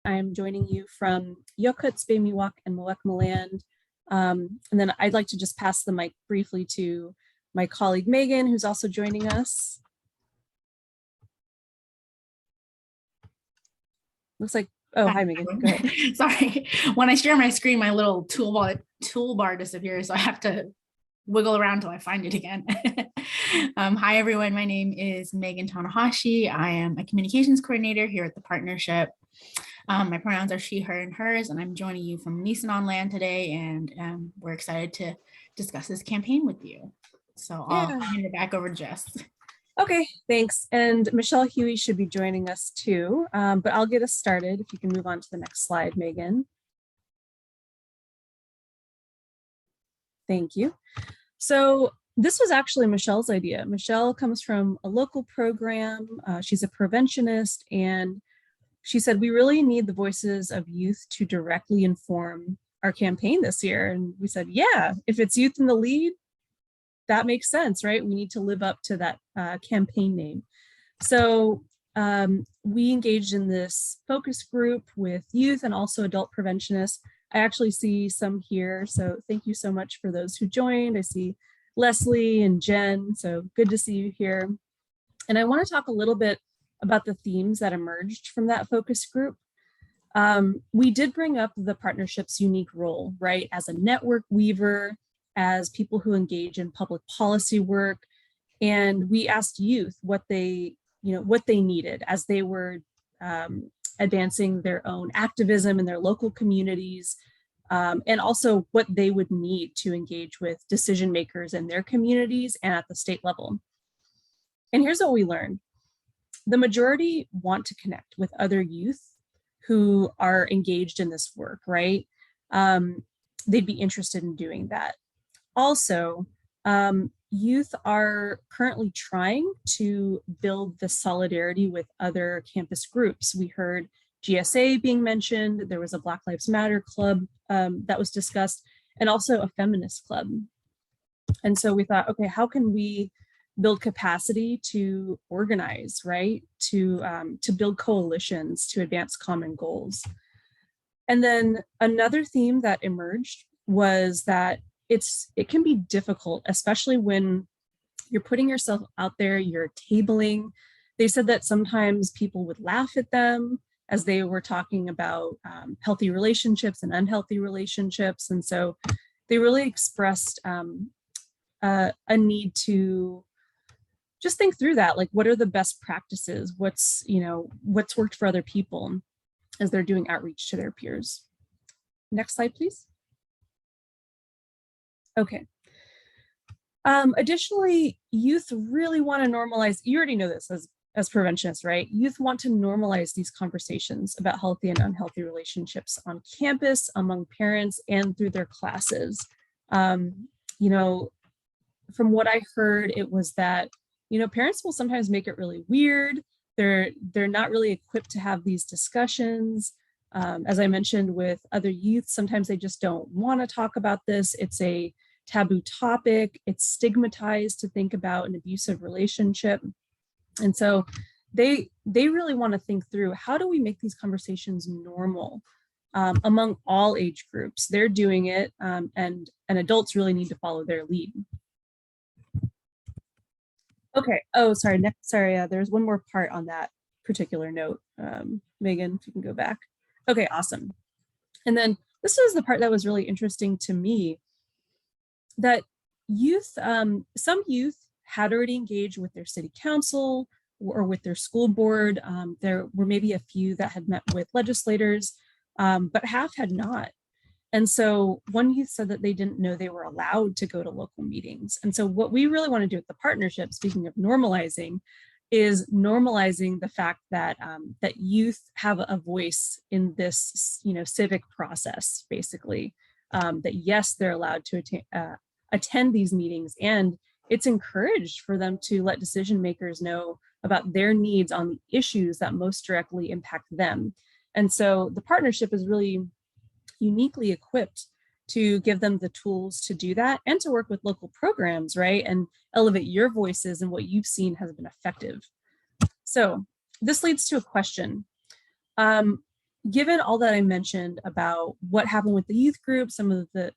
I'm joining you from Yokuts, Miwok, and Mwekmaland. And then I'd like to just pass the mic briefly to my colleague Megan, who's also joining us. Looks like, oh, hi Megan, go ahead. Sorry, when I share my screen, my little toolbar disappears, so I have to wiggle around until I find it again. Hi everyone, my name is Megan Tanahashi. I am a communications coordinator here at the partnership. My pronouns are she, her, and hers, and I'm joining you from Nisenan land today, and we're excited to discuss this campaign with you. So I'll hand it back over to Jess. Okay, thanks. And Michelle Huey should be joining us too, but I'll get us started. If you can move on to the next slide, Megan. Thank you. So this was actually Michelle's idea. Michelle comes from a local program. She's a preventionist, and she said, we really need the voices of youth to directly inform our campaign this year. And we said, yeah, if it's youth in the lead, that makes sense, right? We need to live up to that campaign name. So we engaged in this focus group with youth and also adult preventionists. I actually see some here, so thank you so much for those who joined. I see Leslie and Jen, so good to see you here. And I want to talk a little bit about the themes that emerged from that focus group. We did bring up the partnership's unique role, right? As a network weaver, as people who engage in public policy work. And we asked youth what they needed as they were advancing their own activism in their local communities, and also what they would need to engage with decision makers in their communities and at the state level. And here's what we learned. The majority want to connect with other youth who are engaged in this work, right? They'd be interested in doing that. Also, youth are currently trying to build the solidarity with other campus groups. We heard GSA being mentioned. There was a Black Lives Matter club that was discussed, and also a feminist club. And so we thought, okay, how can we build capacity to organize, right? To build coalitions to advance common goals. And then another theme that emerged was that it can be difficult, especially when you're putting yourself out there, you're tabling. They said that sometimes people would laugh at them as they were talking about healthy relationships and unhealthy relationships. And so they really expressed a need to just think through that, like what are the best practices? What's worked for other people as they're doing outreach to their peers. Next slide, please. Okay. Additionally, youth really want to normalize, you already know this as preventionists, right? Youth want to normalize these conversations about healthy and unhealthy relationships on campus, among parents, and through their classes. From what I heard, it was that parents will sometimes make it really weird. They're not really equipped to have these discussions. As I mentioned with other youth, sometimes they just don't want to talk about this. It's a taboo topic. It's stigmatized to think about an abusive relationship. And so they really want to think through, how do we make these conversations normal among all age groups? They're doing it, and adults really need to follow their lead. Okay. Oh, sorry. There's one more part on that particular note. Megan, if you can go back. Okay, awesome. And then this was the part that was really interesting to me, that youth, some youth had already engaged with their city council or with their school board. There were maybe a few that had met with legislators, but half had not. And so one youth said that they didn't know they were allowed to go to local meetings. And so what we really want to do with the partnership, speaking of normalizing, is normalizing the fact that that youth have a voice in this, civic process, basically. That yes, they're allowed to attend these meetings, and it's encouraged for them to let decision makers know about their needs on the issues that most directly impact them. And so the partnership is really uniquely equipped to give them the tools to do that and to work with local programs, right? And elevate your voices, and what you've seen has been effective. So this leads to a question. given all that I mentioned about what happened with the youth group, some of the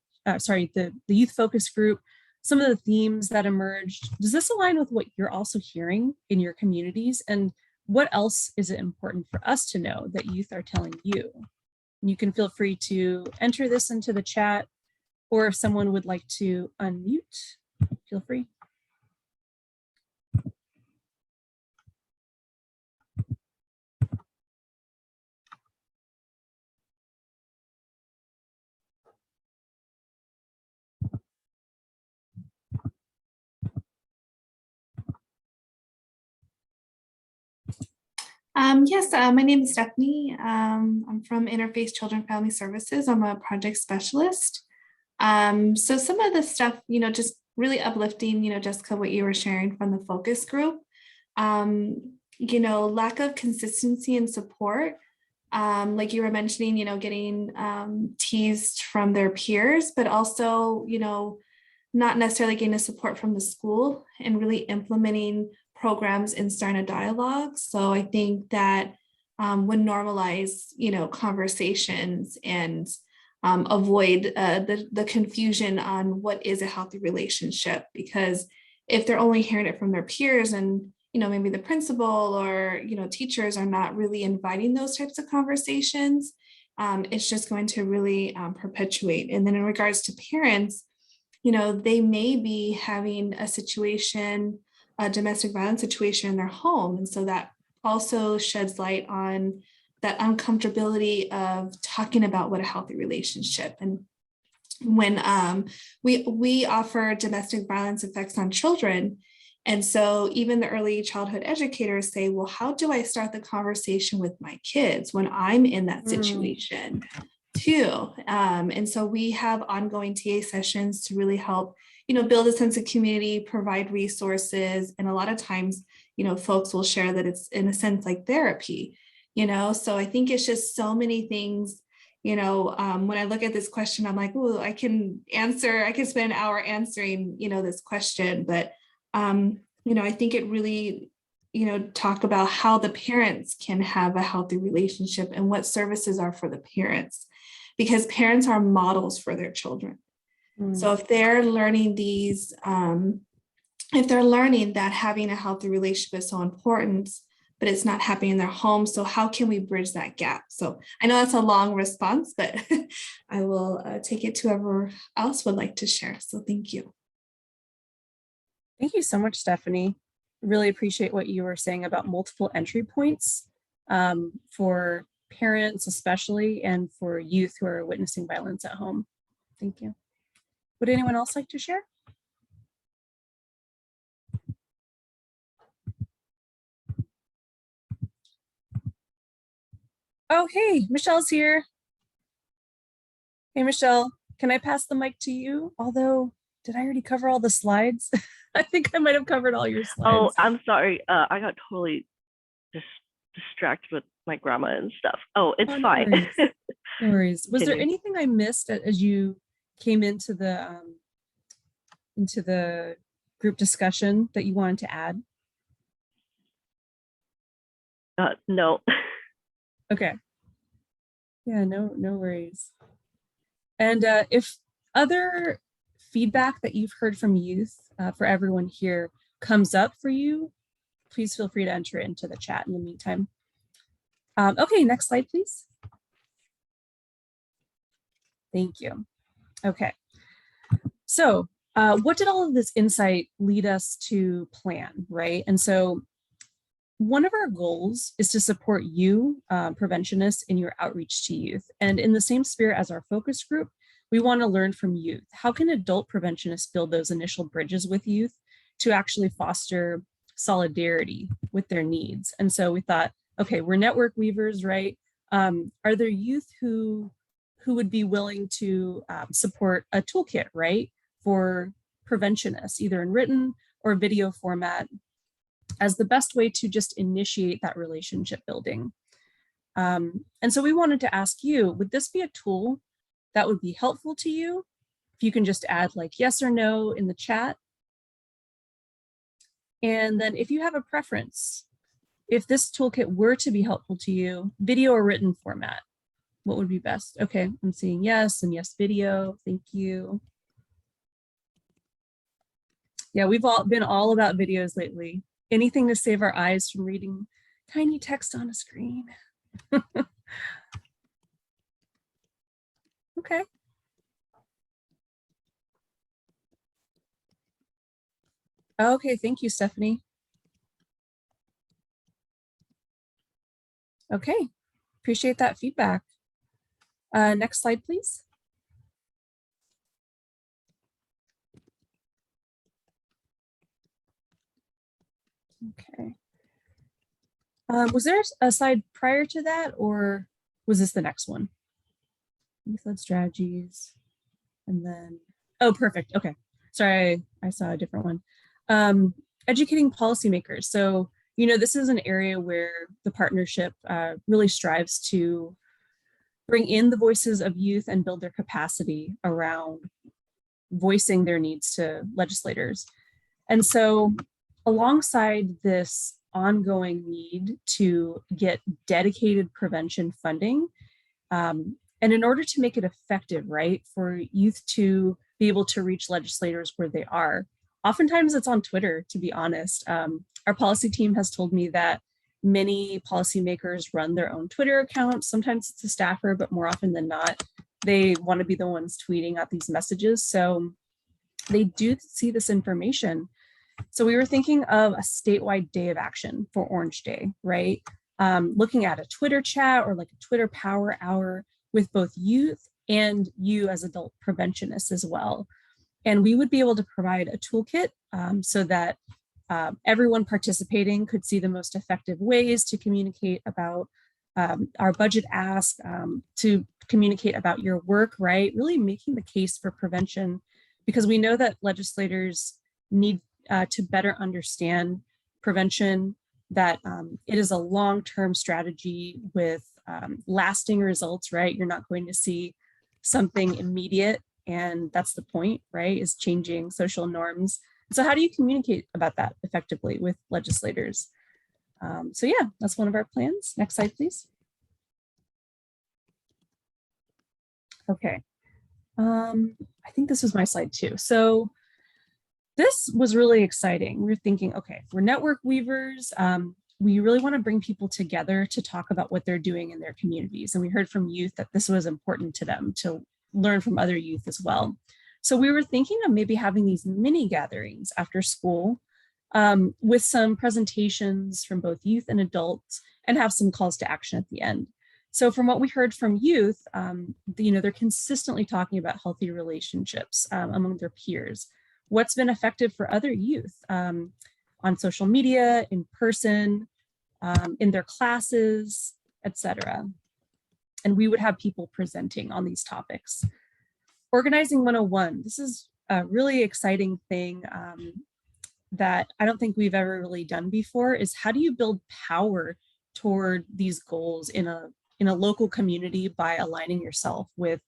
youth focus group, some of the themes that emerged, does this align with what you're also hearing in your communities? And what else is it important for us to know that youth are telling you? You can feel free to enter this into the chat, or if someone would like to unmute, feel free. Yes, my name is Stephanie. I'm from Interface Children Family Services. I'm a project specialist. So some of the stuff, just really uplifting, Jessica, what you were sharing from the focus group, lack of consistency and support. Like you were mentioning, getting teased from their peers, but also, not necessarily getting the support from the school and really implementing programs and starting a dialogue. So I think that when normalize, conversations and avoid the confusion on what is a healthy relationship, because if they're only hearing it from their peers and maybe the principal or teachers are not really inviting those types of conversations, it's just going to really perpetuate. And then in regards to parents, they may be having a situation, a domestic violence situation in their home. And so that also sheds light on that uncomfortability of talking about what a healthy relationship. And when we offer domestic violence effects on children, and so even the early childhood educators say, well, how do I start the conversation with my kids when I'm in that situation too? And so we have ongoing TA sessions to really help, build a sense of community, provide resources. And a lot of times, folks will share that it's in a sense like therapy, so I think it's just so many things. When I look at this question, I'm like, oh, I can spend an hour answering, this question, but I think it really, talk about how the parents can have a healthy relationship and what services are for the parents, because parents are models for their children. So if they're learning these, if they're learning that having a healthy relationship is so important, but it's not happening in their home, so how can we bridge that gap? So I know that's a long response, but I will take it to whoever else would like to share. So thank you. Thank you so much, Stephanie. Really appreciate what you were saying about multiple entry points for parents, especially, and for youth who are witnessing violence at home. Thank you. Would anyone else like to share? Oh, hey, Michelle's here. Hey, Michelle, can I pass the mic to you? Although, did I already cover all the slides? I think I might have covered all your slides. Oh, I'm sorry. I got totally distracted with my grandma and stuff. Oh, it's fine. No worries. No worries. Was there anything I missed as you came into the group discussion that you wanted to add? No. Okay. Yeah, no worries. And if other feedback that you've heard from youth for everyone here comes up for you, please feel free to enter it into the chat in the meantime. Okay, next slide, please. Thank you. Okay. So what did all of this insight lead us to plan, right? And so one of our goals is to support you, preventionists, in your outreach to youth. And in the same spirit as our focus group, we want to learn from youth. How can adult preventionists build those initial bridges with youth to actually foster solidarity with their needs? And so we thought, okay, we're network weavers, right? Are there youth who would be willing to support a toolkit, right, for preventionists, either in written or video format, as the best way to just initiate that relationship building? And so we wanted to ask you, would this be a tool that would be helpful to you? If you can just add like yes or no in the chat. And then if you have a preference, if this toolkit were to be helpful to you, video or written format, what would be best? Okay, I'm seeing yes and yes video. Thank you. Yeah, we've all been all about videos lately. Anything to save our eyes from reading tiny text on a screen. Okay. Okay, thank you, Stephanie. Okay, appreciate that feedback. Next slide, please. Okay. Was there a slide prior to that, or was this the next one? Youth-led strategies, and then, oh, perfect. Okay, sorry, I saw a different one. Educating policymakers. So, you know, this is an area where the partnership really strives to bring in the voices of youth and build their capacity around voicing their needs to legislators. And so alongside this ongoing need to get dedicated prevention funding, and in order to make it effective, right, for youth to be able to reach legislators where they are, oftentimes it's on Twitter, to be honest. Our policy team has told me that many policymakers run their own Twitter accounts. Sometimes it's a staffer, but more often than not, they want to be the ones tweeting out these messages. So they do see this information. So we were thinking of a statewide day of action for Orange Day, right? Looking at a Twitter chat or like a Twitter power hour with both youth and you as adult preventionists as well. And we would be able to provide a toolkit so that everyone participating could see the most effective ways to communicate about our budget ask, to communicate about your work, right? Really making the case for prevention, because we know that legislators need to better understand prevention, that it is a long-term strategy with lasting results, right? You're not going to see something immediate, and that's the point, right? Is changing social norms. So how do you communicate about that effectively with legislators? So yeah, that's one of our plans. Next slide, please. Okay. I think this was my slide too. So this was really exciting. We were thinking, okay, we're network weavers. We really want to bring people together to talk about what they're doing in their communities. And we heard from youth that this was important to them to learn from other youth as well. So we were thinking of maybe having these mini gatherings after school with some presentations from both youth and adults, and have some calls to action at the end. So from what we heard from youth, you know, they're consistently talking about healthy relationships among their peers. What's been effective for other youth on social media, in person, in their classes, etc. And we would have people presenting on these topics. Organizing 101, this is a really exciting thing that I don't think we've ever really done before, is how do you build power toward these goals in a local community by aligning yourself with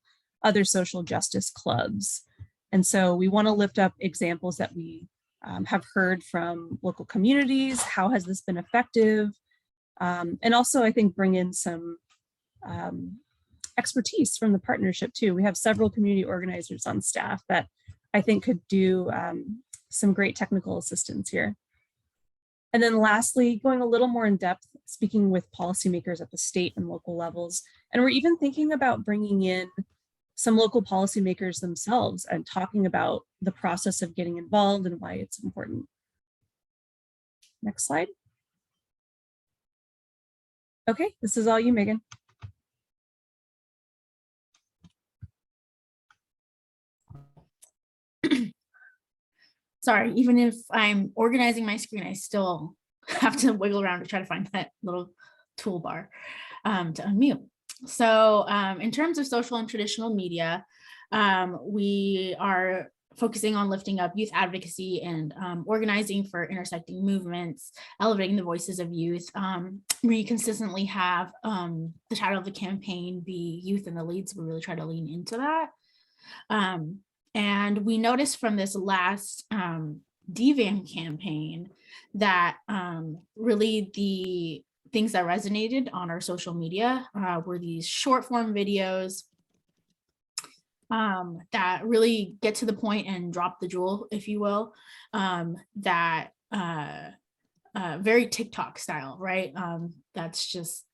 other social justice clubs. And so we want to lift up examples that we have heard from local communities. How has this been effective? And also, I think, bring in some expertise from the partnership too. We have several community organizers on staff that I think could do some great technical assistance here. And then lastly, going a little more in depth, speaking with policymakers at the state and local levels. And we're even thinking about bringing in some local policymakers themselves and talking about the process of getting involved and why it's important. Next slide. Okay, this is all you, Megan. Sorry, even if I'm organizing my screen, I still have to wiggle around to try to find that little toolbar to unmute. So in terms of social and traditional media, we are focusing on lifting up youth advocacy and organizing for intersecting movements, elevating the voices of youth. We consistently have the title of the campaign be Youth in the Lead, so we really try to lean into that. And we noticed from this last DVAM campaign that really the things that resonated on our social media were these short form videos that really get to the point and drop the jewel, if you will, that very TikTok style, right? That's just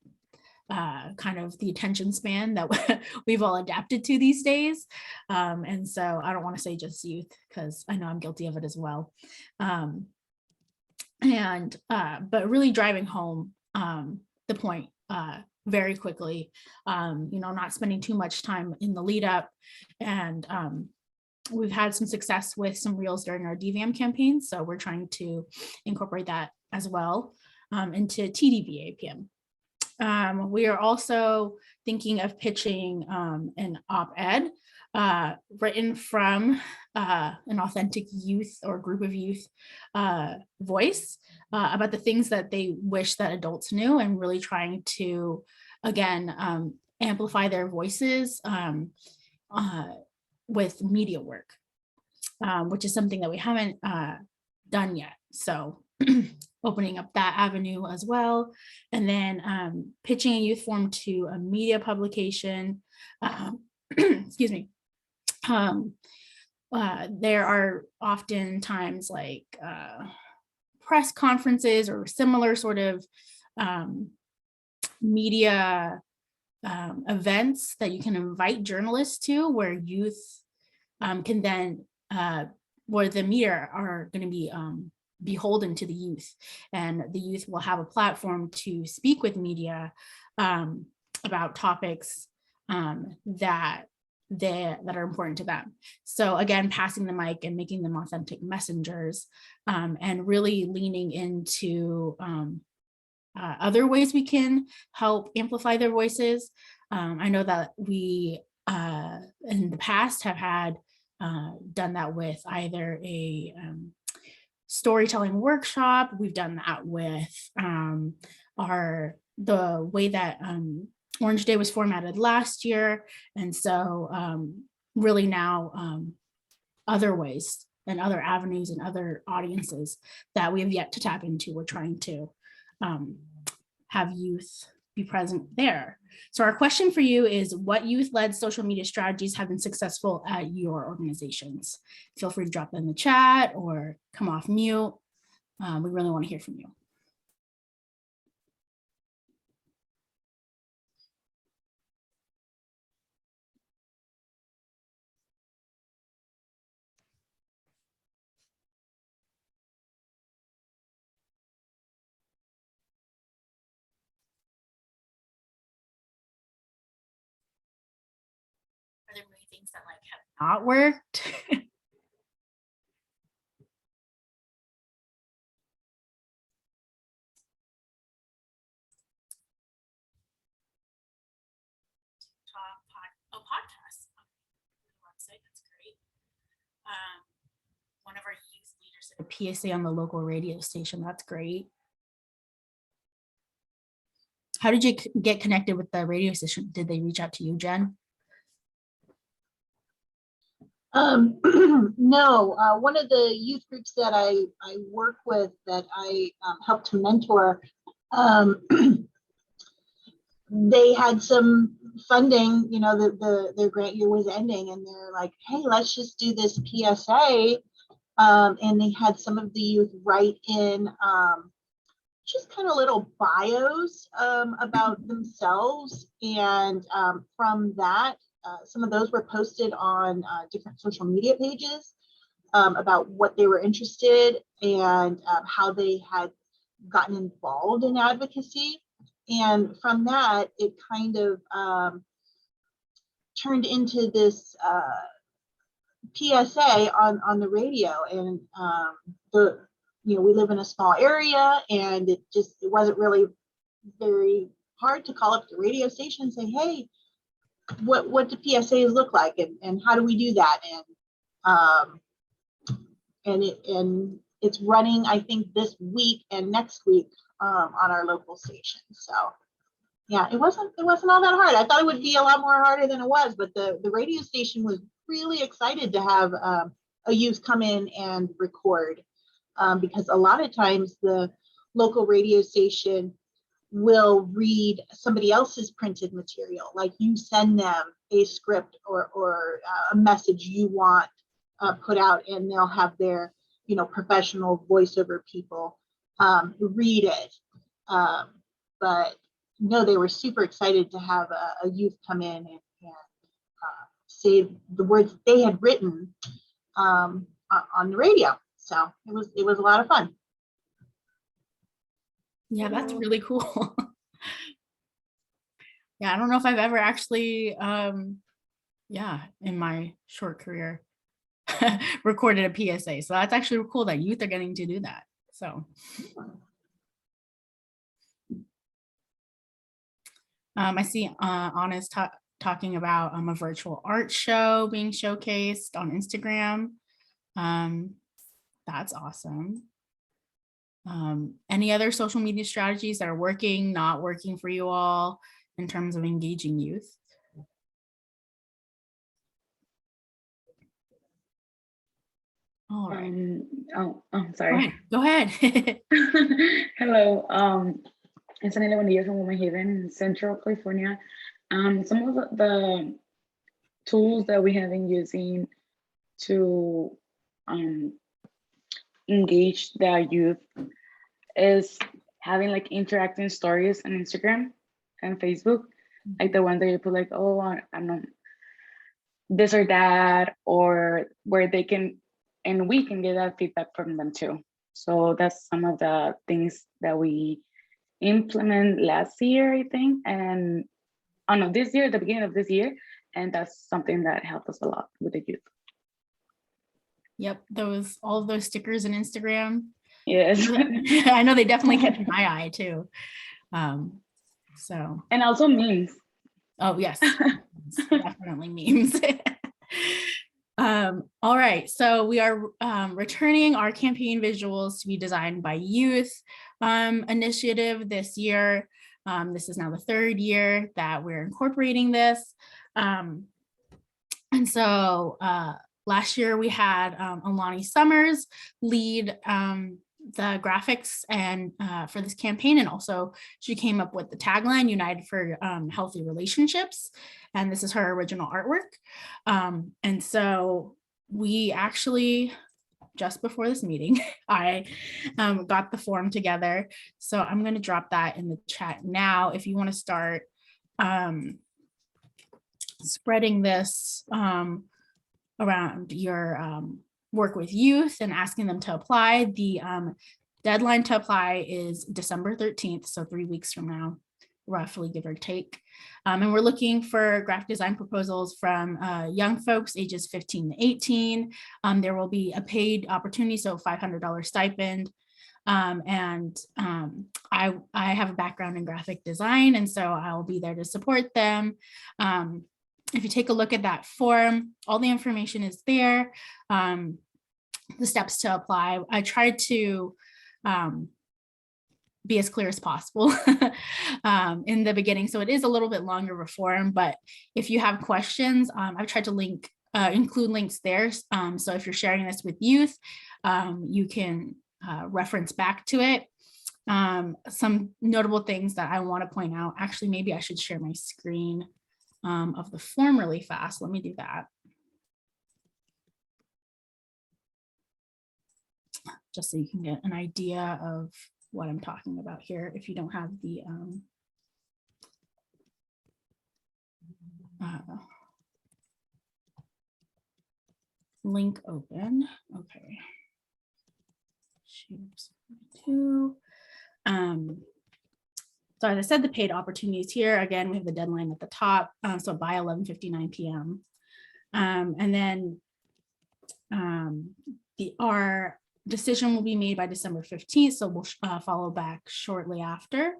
kind of the attention span that we've all adapted to these days. And so I don't want to say just youth, because I know I'm guilty of it as well. But really driving home the point very quickly, not spending too much time in the lead up. And we've had some success with some reels during our DVAM campaign. So we're trying to incorporate that as well into TDVAPM. We are also thinking of pitching an op-ed written from an authentic youth or group of youth voice about the things that they wish that adults knew, and really trying to, again, amplify their voices with media work, which is something that we haven't done yet. So opening up that avenue as well. And then pitching a youth forum to a media publication. Excuse me. There are often times like press conferences or similar sort of media events that you can invite journalists to, where youth can then, where the media are going to be beholden to the youth, and the youth will have a platform to speak with media about topics that are important to them. So again, passing the mic and making them authentic messengers, and really leaning into other ways we can help amplify their voices. I know that we in the past have had done that with either a storytelling workshop. We've done that with the way that Orange Day was formatted last year. And so really now other ways and other avenues and other audiences that we have yet to tap into. We're trying to have youth be present there. So our question for you is, what youth-led social media strategies have been successful at your organizations? Feel free to drop them in the chat or come off mute. We really want to hear from you. Are there many things that like have not worked? Podcasts on the website. That's great. One of our youth leaders did a PSA on the local radio station. That's great. How did you get connected with the radio station? Did they reach out to you, Jen? No, one of the youth groups that I work with, that I helped to mentor, they had some funding, their grant year was ending, and they're like, hey, let's just do this PSA. And they had some of the youth write in just kind of little bios about themselves. And from that, some of those were posted on different social media pages about what they were interested and how they had gotten involved in advocacy. And from that, it kind of turned into this PSA on the radio. And we live in a small area, and it wasn't really very hard to call up the radio station and say, hey, what do PSAs look like, and how do we do that? And it's running, I think, this week and next week on our local station. So yeah, it wasn't all that hard. I thought it would be a lot more harder than it was, but the radio station was really excited to have a youth come in and record, because a lot of times the local radio station will read somebody else's printed material. Like you send them a script or a message you want put out, and they'll have their, you know, professional voiceover people read it. But no, they were super excited to have a youth come in and say the words they had written on the radio. So it was a lot of fun. Yeah, that's really cool. Yeah, I don't know if I've ever actually, yeah, in my short career, recorded a PSA. So that's actually cool that youth are getting to do that. So. I see Anna's talking about a virtual art show being showcased on Instagram. That's awesome. Any other social media strategies that are working, not working for you all in terms of engaging youth? All right. Sorry. Go ahead. Hello. It's Anela Bonilla from Women Haven in Central California. Some of the tools that we have been using to engage the youth is having like interacting stories on Instagram and Facebook, like the one that you put like, oh, I don't know, this or that, or where they can, and we can get that feedback from them too. So that's some of the things that we implement last year, I think, and this year, the beginning of this year, and that's something that helped us a lot with the youth. Yep, all of those stickers and Instagram. Yes. I know they definitely catch my eye too. So. And also memes. Oh yes, definitely memes. All right, so we are returning our campaign visuals to be designed by youth initiative this year. This is now the third year that we're incorporating this. And so last year we had Alani Summers lead the graphics and for this campaign, and also she came up with the tagline "United for Healthy Relationships," and this is her original artwork. And so we actually, just before this meeting, I got the form together. So I'm going to drop that in the chat now. If you want to start spreading this around your work with youth and asking them to apply, the deadline to apply is December 13th, so 3 weeks from now, roughly, give or take. And we're looking for graphic design proposals from young folks ages 15 to 18. There will be a paid opportunity, so $500 stipend. I have a background in graphic design, and so I'll be there to support them. If you take a look at that form, all the information is there. The steps to apply. I tried to be as clear as possible in the beginning. So it is a little bit longer of a form, but if you have questions, I've tried to include links there. So if you're sharing this with youth, you can reference back to it. Some notable things that I want to point out, actually, maybe I should share my screen of the form really fast. Let me do that. Just so you can get an idea of what I'm talking about here if you don't have the link open. Okay. So as I said, the paid opportunities here, again, we have the deadline at the top, so by 11:59 p.m. And then our decision will be made by December 15th, so we'll follow back shortly after.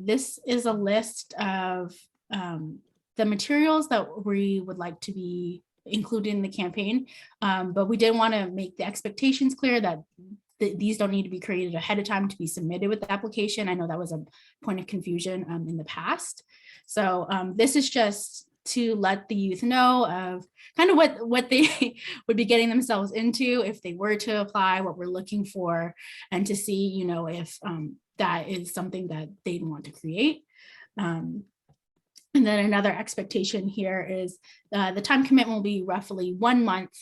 This is a list of the materials that we would like to be included in the campaign, but we did want to make the expectations clear that these don't need to be created ahead of time to be submitted with the application. I know that was a point of confusion in the past. So this is just to let the youth know of kind of what they would be getting themselves into if they were to apply, what we're looking for, and to see, you know, if that is something that they want to create. And then another expectation here is the time commitment will be roughly 1 month.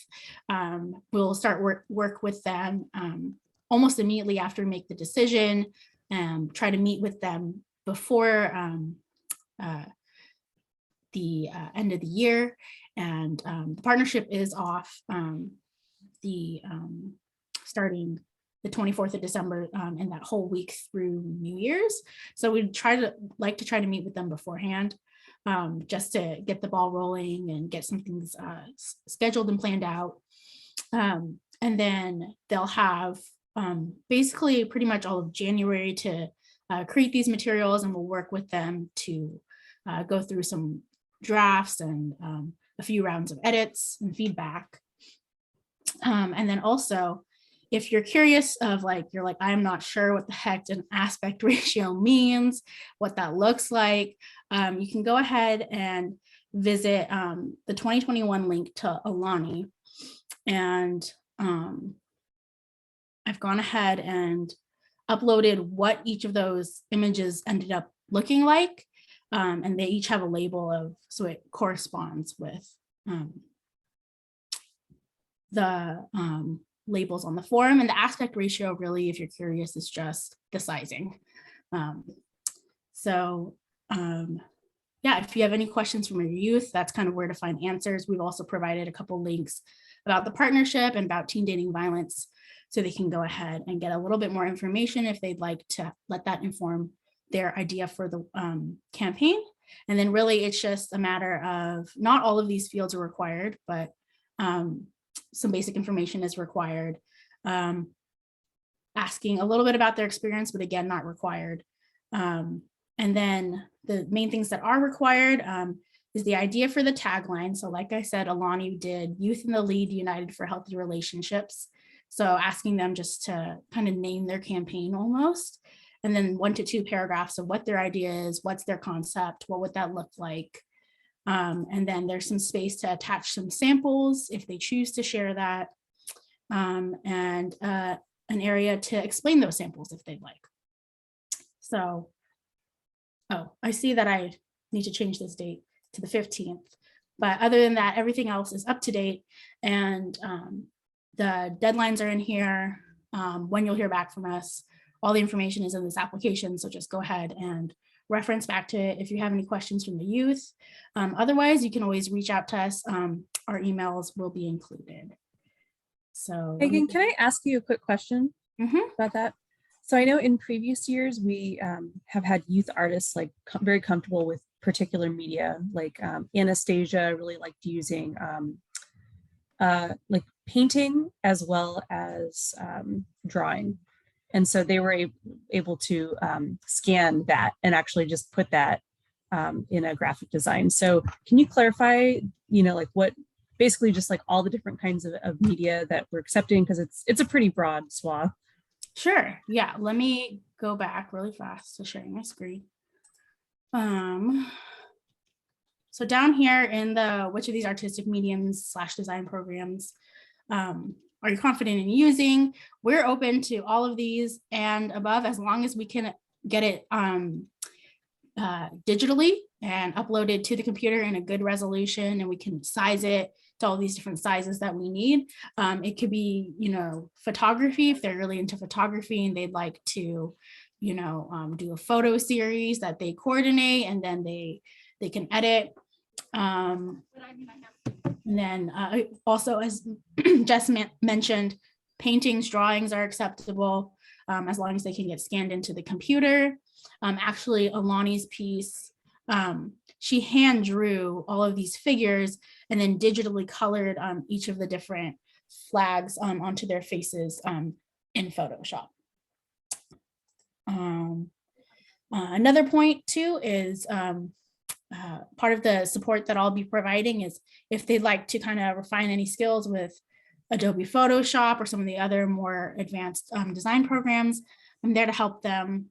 We'll start work with them almost immediately after we make the decision, try to meet with them before the end of the year. And the partnership is off starting the 24th of December and that whole week through New Year's. So we like to try to meet with them beforehand, just to get the ball rolling and get some things scheduled and planned out. And then they'll have basically pretty much all of January to create these materials, and we'll work with them to go through some drafts and a few rounds of edits and feedback. And then also, if you're curious of you're like, I'm not sure what the heck an aspect ratio means, what that looks like, you can go ahead and visit the 2021 link to Alani. And I've gone ahead and uploaded what each of those images ended up looking like. And they each have a label so it corresponds with the labels on the form. And the aspect ratio, really, if you're curious, is just the sizing. Yeah, if you have any questions from your youth, that's kind of where to find answers. We've also provided a couple links about the partnership and about teen dating violence, so they can go ahead and get a little bit more information if they'd like to let that inform their idea for the campaign. And then really it's just a matter of, not all of these fields are required, but some basic information is required. Asking a little bit about their experience, but again, not required. And then the main things that are required is the idea for the tagline. So like I said, Alani did Youth in the Lead, United for Healthy Relationships. So asking them just to kind of name their campaign almost. And then 1 to 2 paragraphs of what their idea is, what's their concept, what would that look like? And then there's some space to attach some samples if they choose to share that, and an area to explain those samples if they'd like. So, I see that I need to change this date to the 15th, but other than that, everything else is up to date, and the deadlines are in here, when you'll hear back from us. All the information is in this application, so just go ahead and reference back to it if you have any questions from the youth. Otherwise, you can always reach out to us. Our emails will be included. So Megan, can I ask you a quick question about that? So I know in previous years, we have had youth artists very comfortable with particular media, like Anastasia really liked using painting as well as drawing. And so they were able to scan that and actually just put that in a graphic design. So can you clarify, what basically just all the different kinds of media that we're accepting? Because it's a pretty broad swath. Sure. Yeah. Let me go back really fast to sharing my screen. So down here in the which of these artistic mediums / design programs are you confident in using? We're open to all of these and above, as long as we can get it digitally and uploaded to the computer in a good resolution, and we can size it to all these different sizes that we need. It could be, photography, if they're really into photography and they'd like to, do a photo series that they coordinate and then they can edit. And then also, as Jess mentioned, paintings, drawings are acceptable as long as they can get scanned into the computer. Actually, Alani's piece, she hand drew all of these figures and then digitally colored each of the different flags onto their faces in Photoshop. Another point too is part of the support that I'll be providing is if they'd like to kind of refine any skills with Adobe Photoshop or some of the other more advanced design programs, I'm there to help them.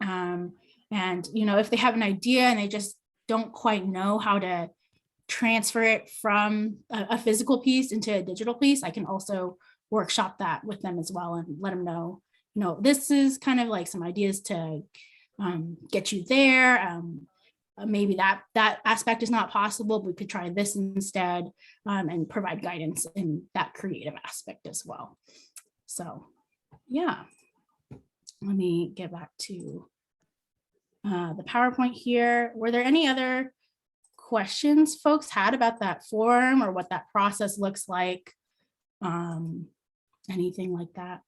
And, if they have an idea and they just don't quite know how to transfer it from a physical piece into a digital piece, I can also workshop that with them as well and let them know, this is kind of like some ideas to get you there. Maybe that aspect is not possible, but we could try this instead, and provide guidance in that creative aspect as well. So yeah, let me get back to the PowerPoint here. Were there any other questions folks had about that form or what that process looks like? Anything like that?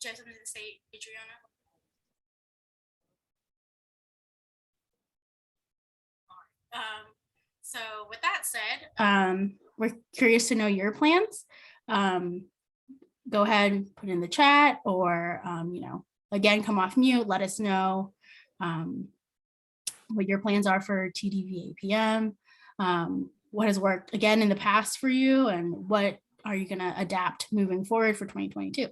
Do you have something to say, Adriana? So with that said, we're curious to know your plans. Go ahead and put in the chat, or again, come off mute, let us know what your plans are for TDVAPM, what has worked again in the past for you, and what are you going to adapt moving forward for 2022.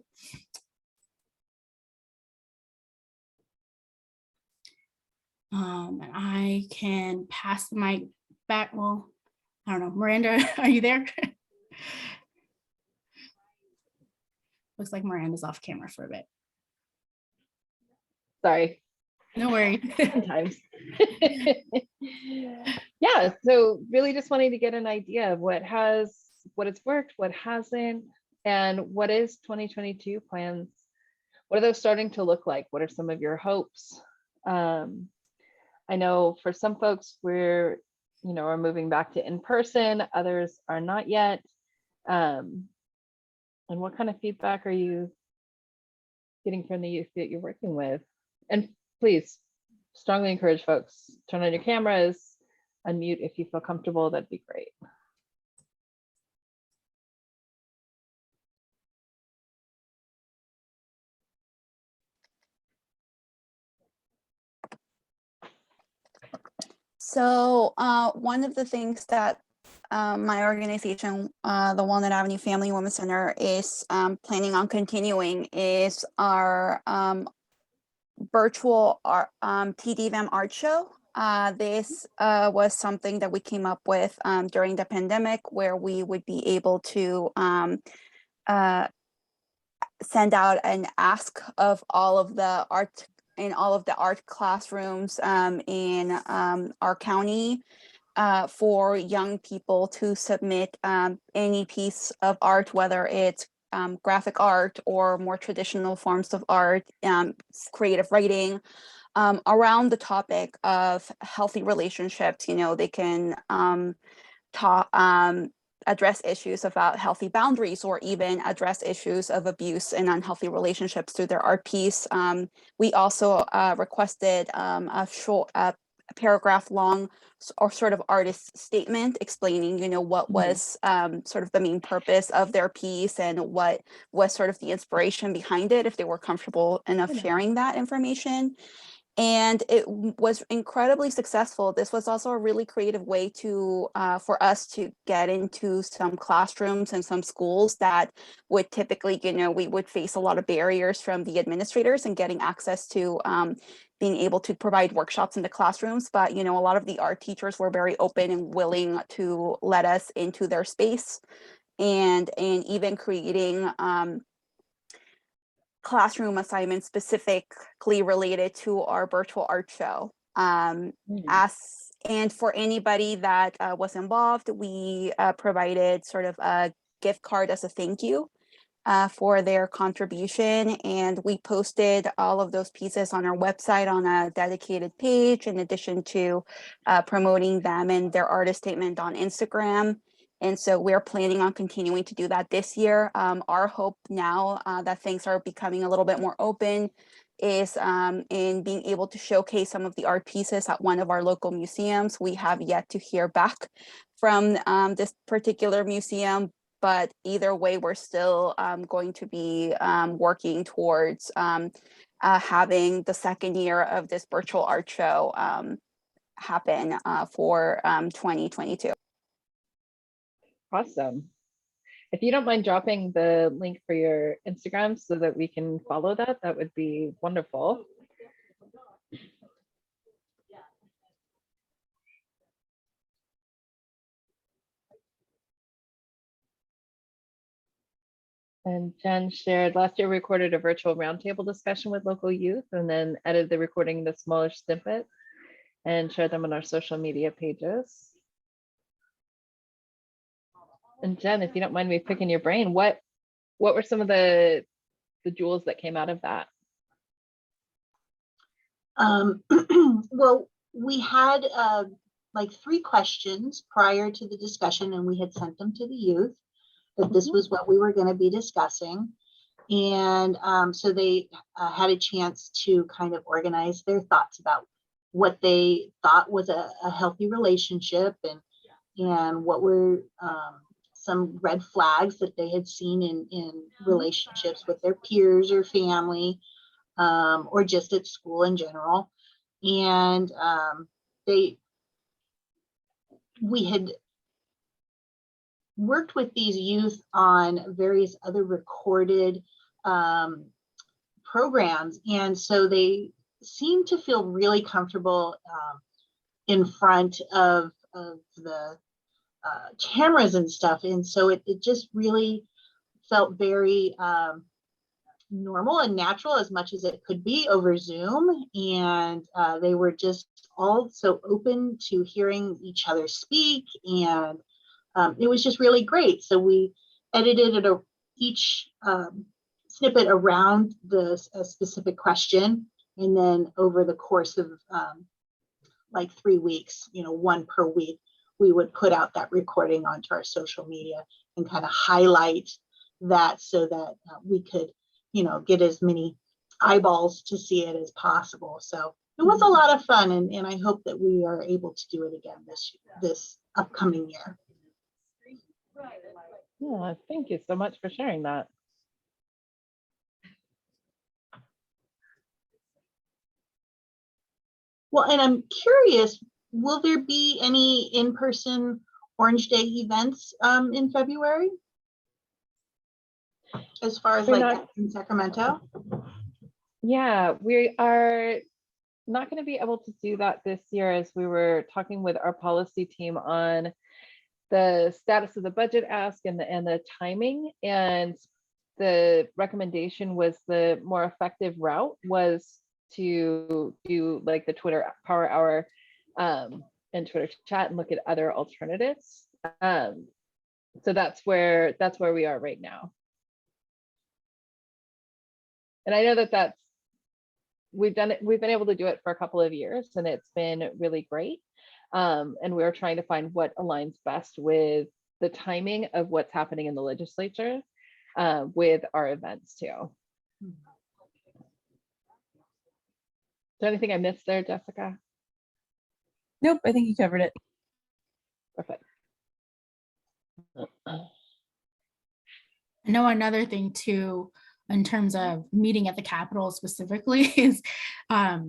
And I can pass the mic back. Well, I don't know, Miranda, are you there? Looks like Miranda's off camera for a bit. Sorry. No worries. Sometimes. Yeah, so really just wanting to get an idea of what has worked, what hasn't, and what is 2022 plans. What are those starting to look like? What are some of your hopes? I know for some folks we're moving back to in-person, others are not yet. And what kind of feedback are you getting from the youth that you're working with? And please strongly encourage folks, turn on your cameras, unmute if you feel comfortable, that'd be great. So one of the things that my organization, the Walnut Avenue Family Women's Center, is planning on continuing is our virtual TDVAM art show. This was something that we came up with during the pandemic, where we would be able to send out an ask of all of the art in all of the art classrooms in our county for young people to submit any piece of art, whether it's graphic art or more traditional forms of art, creative writing, around the topic of healthy relationships. They can address issues about healthy boundaries, or even address issues of abuse and unhealthy relationships through their art piece. We also requested a paragraph long or sort of artist statement explaining, what was sort of the main purpose of their piece and what was sort of the inspiration behind it, if they were comfortable enough sharing that information. And it was incredibly successful. This was also a really creative way to for us to get into some classrooms and some schools that would typically, we would face a lot of barriers from the administrators and getting access to being able to provide workshops in the classrooms. But, a lot of the art teachers were very open and willing to let us into their space, and even creating classroom assignments specifically related to our virtual art show. And for anybody that was involved, we provided sort of a gift card as a thank you for their contribution. And we posted all of those pieces on our website on a dedicated page, in addition to promoting them and their artist statement on Instagram. And so we're planning on continuing to do that this year. Our hope now that things are becoming a little bit more open is in being able to showcase some of the art pieces at one of our local museums. We have yet to hear back from this particular museum, but either way, we're still going to be working towards having the second year of this virtual art show happen for 2022. Awesome. If you don't mind dropping the link for your Instagram so that we can follow that, that would be wonderful. And Jen shared, last year we recorded a virtual roundtable discussion with local youth and then edited the recording into smaller snippets and shared them on our social media pages. And Jen, if you don't mind me picking your brain, what were some of the jewels that came out of that? Well, we had like 3 questions prior to the discussion, and we had sent them to the youth that this was what we were going to be discussing. And so they had a chance to kind of organize their thoughts about what they thought was a healthy relationship, and what were some red flags that they had seen in relationships with their peers or family, or just at school in general. And we had worked with these youth on various other recorded programs, and so they seemed to feel really comfortable in front of the cameras and stuff, and so it just really felt very normal and natural, as much as it could be over Zoom. And they were just all so open to hearing each other speak, and it was just really great. So we edited each snippet around a specific question, and then over the course of like 3 weeks, 1 per week, we would put out that recording onto our social media and kind of highlight that, so that we could get as many eyeballs to see it as possible. So it was a lot of fun, and I hope that we are able to do it again this upcoming year. Yeah, thank you so much for sharing that. Well, and I'm curious, will there be any in-person Orange Day events in February? As far as like in Sacramento? Yeah, we are not going to be able to do that this year, as we were talking with our policy team on the status of the budget ask and the timing. And the recommendation was the more effective route was to do like the Twitter Power Hour and Twitter chat and look at other alternatives. So that's where we are right now. And I know that we've been able to do it for a couple of years, and it's been really great. And we're trying to find what aligns best with the timing of what's happening in the legislature with our events too. Is there anything I missed there, Jessica? Nope, I think you covered it. Perfect. I know another thing too, in terms of meeting at the Capitol specifically, is just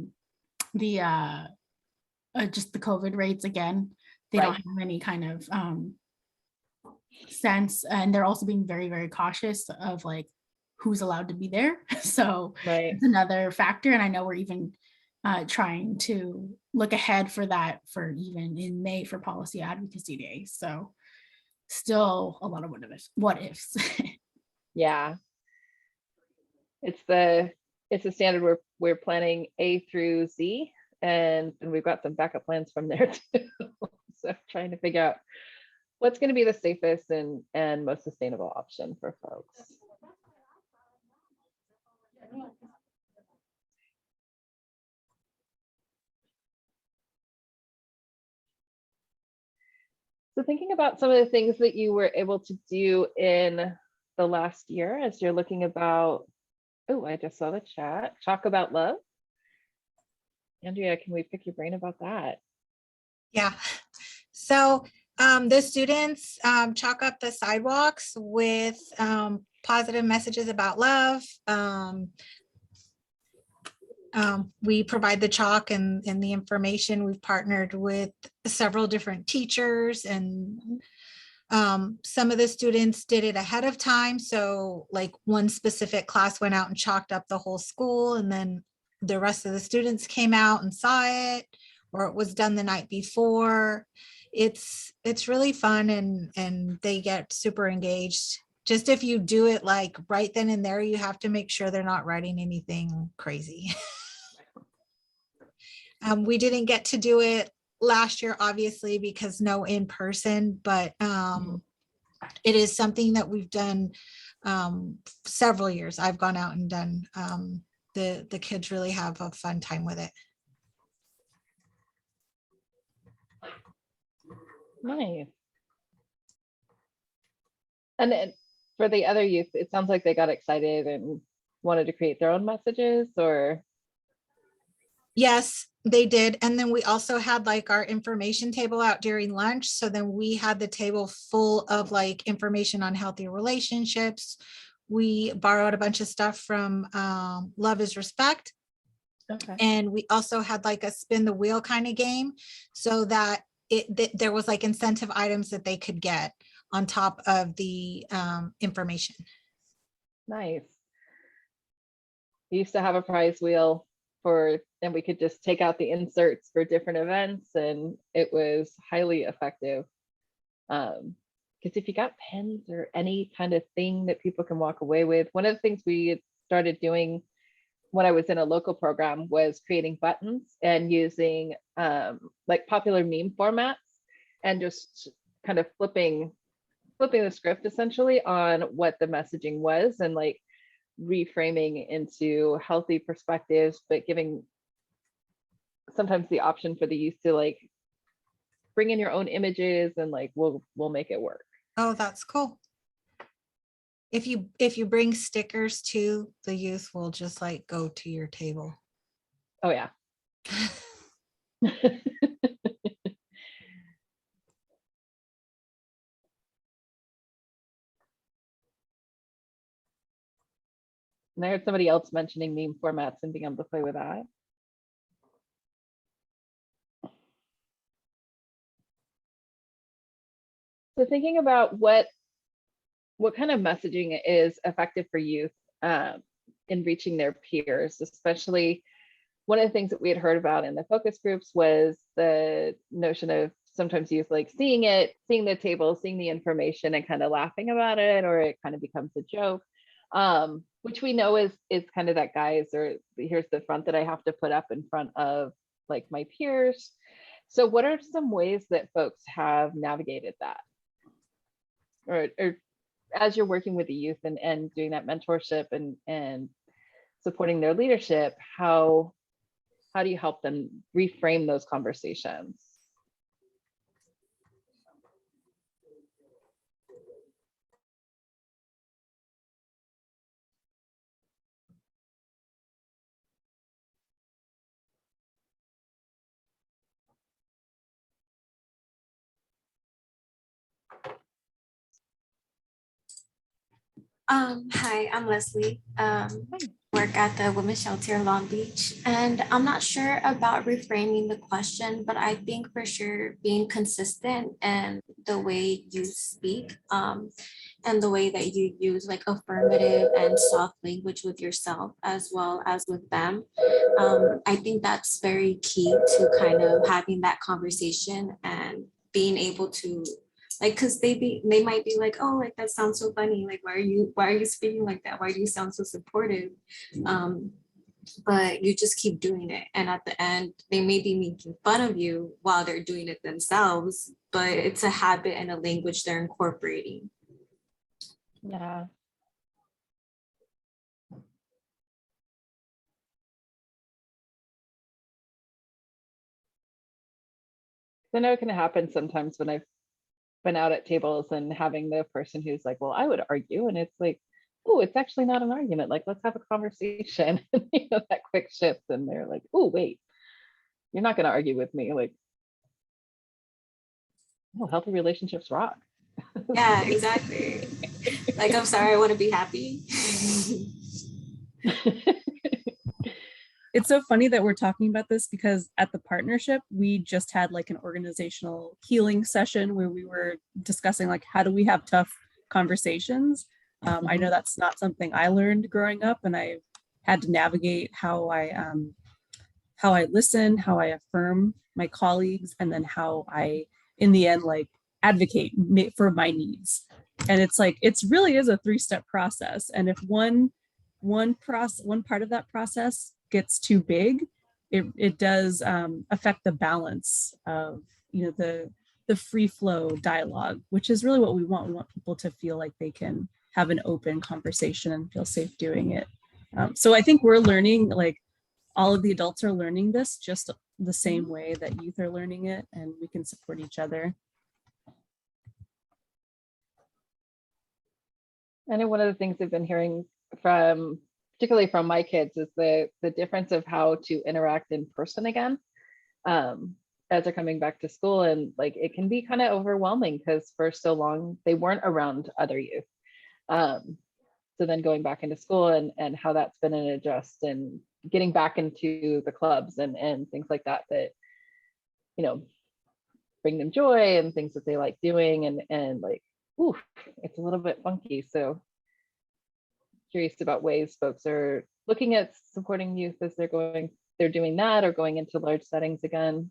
the COVID rates again. They don't have any kind of sense, and they're also being very, very cautious of like who's allowed to be there. So it's another factor, and I know we're even trying to look ahead for that for even in May for Policy Advocacy Day. So still a lot of what ifs. Yeah. It's a standard we're planning A through Z, and we've got some backup plans from there too. So trying to figure out what's going to be the safest and most sustainable option for folks. So thinking about some of the things that you were able to do in the last year as you're looking about, oh, I just saw the chat, Talk About Love. Andrea, can we pick your brain about that? Yeah, so the students chalk up the sidewalks with positive messages about love. We provide the chalk and the information. We've partnered with several different teachers, and some of the students did it ahead of time. So like one specific class went out and chalked up the whole school, and then the rest of the students came out and saw it, or it was done the night before. It's really fun, and they get super engaged Just if you do it like right then and there, you have to make sure they're not writing anything crazy. We didn't get to do it last year, obviously, because no in person, but it is something that we've done several years. I've gone out and done. The kids really have a fun time with it. Nice. And then for the other youth, it sounds like they got excited and wanted to create their own messages, or? Yes, they did. And then we also had like our information table out during lunch. So then we had the table full of like information on healthy relationships. We borrowed a bunch of stuff from Love is Respect. Okay. And we also had like a spin the wheel kind of game, so that there was like incentive items that they could get on top of the information. Nice. We used to have a prize wheel and we could just take out the inserts for different events, and it was highly effective. Because if you got pens or any kind of thing that people can walk away with, one of the things we started doing when I was in a local program was creating buttons and using like popular meme formats and just kind of flipping the script essentially on what the messaging was, and like reframing into healthy perspectives, but giving sometimes the option for the youth to like bring in your own images, and like we'll make it work. Oh, that's cool. If you bring stickers too, the youth will just like go to your table. Oh yeah. And I heard somebody else mentioning meme formats and being able to play with that. So thinking about what kind of messaging is effective for youth in reaching their peers, especially one of the things that we had heard about in the focus groups was the notion of sometimes youth like seeing the table, seeing the information and kind of laughing about it, or it kind of becomes a joke, which we know is kind of that guys, or here's the front that I have to put up in front of like my peers. So what are some ways that folks have navigated that? Or as you're working with the youth and doing that mentorship and supporting their leadership, how do you help them reframe those conversations? Hi, I'm Leslie. Work at the Women's Shelter in Long Beach, and I'm not sure about reframing the question, but I think for sure being consistent and the way you speak, and the way that you use like affirmative and soft language with yourself as well as with them. I think that's very key to kind of having that conversation and being able to like, because they might be like, oh, like that sounds so funny, like why are you speaking like that, why do you sound so supportive, but you just keep doing it, and at the end they may be making fun of you while they're doing it themselves, but it's a habit and a language they're incorporating. Yeah. I know it can happen sometimes when I've been out at tables and having the person who's like, well, I would argue, and it's like, oh, it's actually not an argument, like let's have a conversation. You know, that quick shift, and they're like, oh wait, you're not going to argue with me, like, oh, healthy relationships rock. Yeah, exactly. Like, I'm sorry, I want to be happy. It's so funny that we're talking about this because at the partnership, we just had like an organizational healing session where we were discussing like, how do we have tough conversations? I know that's not something I learned growing up, and I had to navigate how I listen, how I affirm my colleagues, and then how I, in the end, like advocate for my needs. And it's like, it's really is a 3-step process. And if one part of that process gets too big, it does affect the balance of, the free flow dialogue, which is really what we want. We want people to feel like they can have an open conversation and feel safe doing it. So I think we're learning, like all of the adults are learning this just the same way that youth are learning it, and we can support each other. I know one of the things I've been hearing from, particularly from my kids, is the difference of how to interact in person again as they're coming back to school. And like, it can be kind of overwhelming because for so long they weren't around other youth. So then going back into school and how that's been an adjust and getting back into the clubs and things like that, bring them joy and things that they like doing, and like, oof, it's a little bit funky. So curious about ways folks are looking at supporting youth as they're doing that or going into large settings again.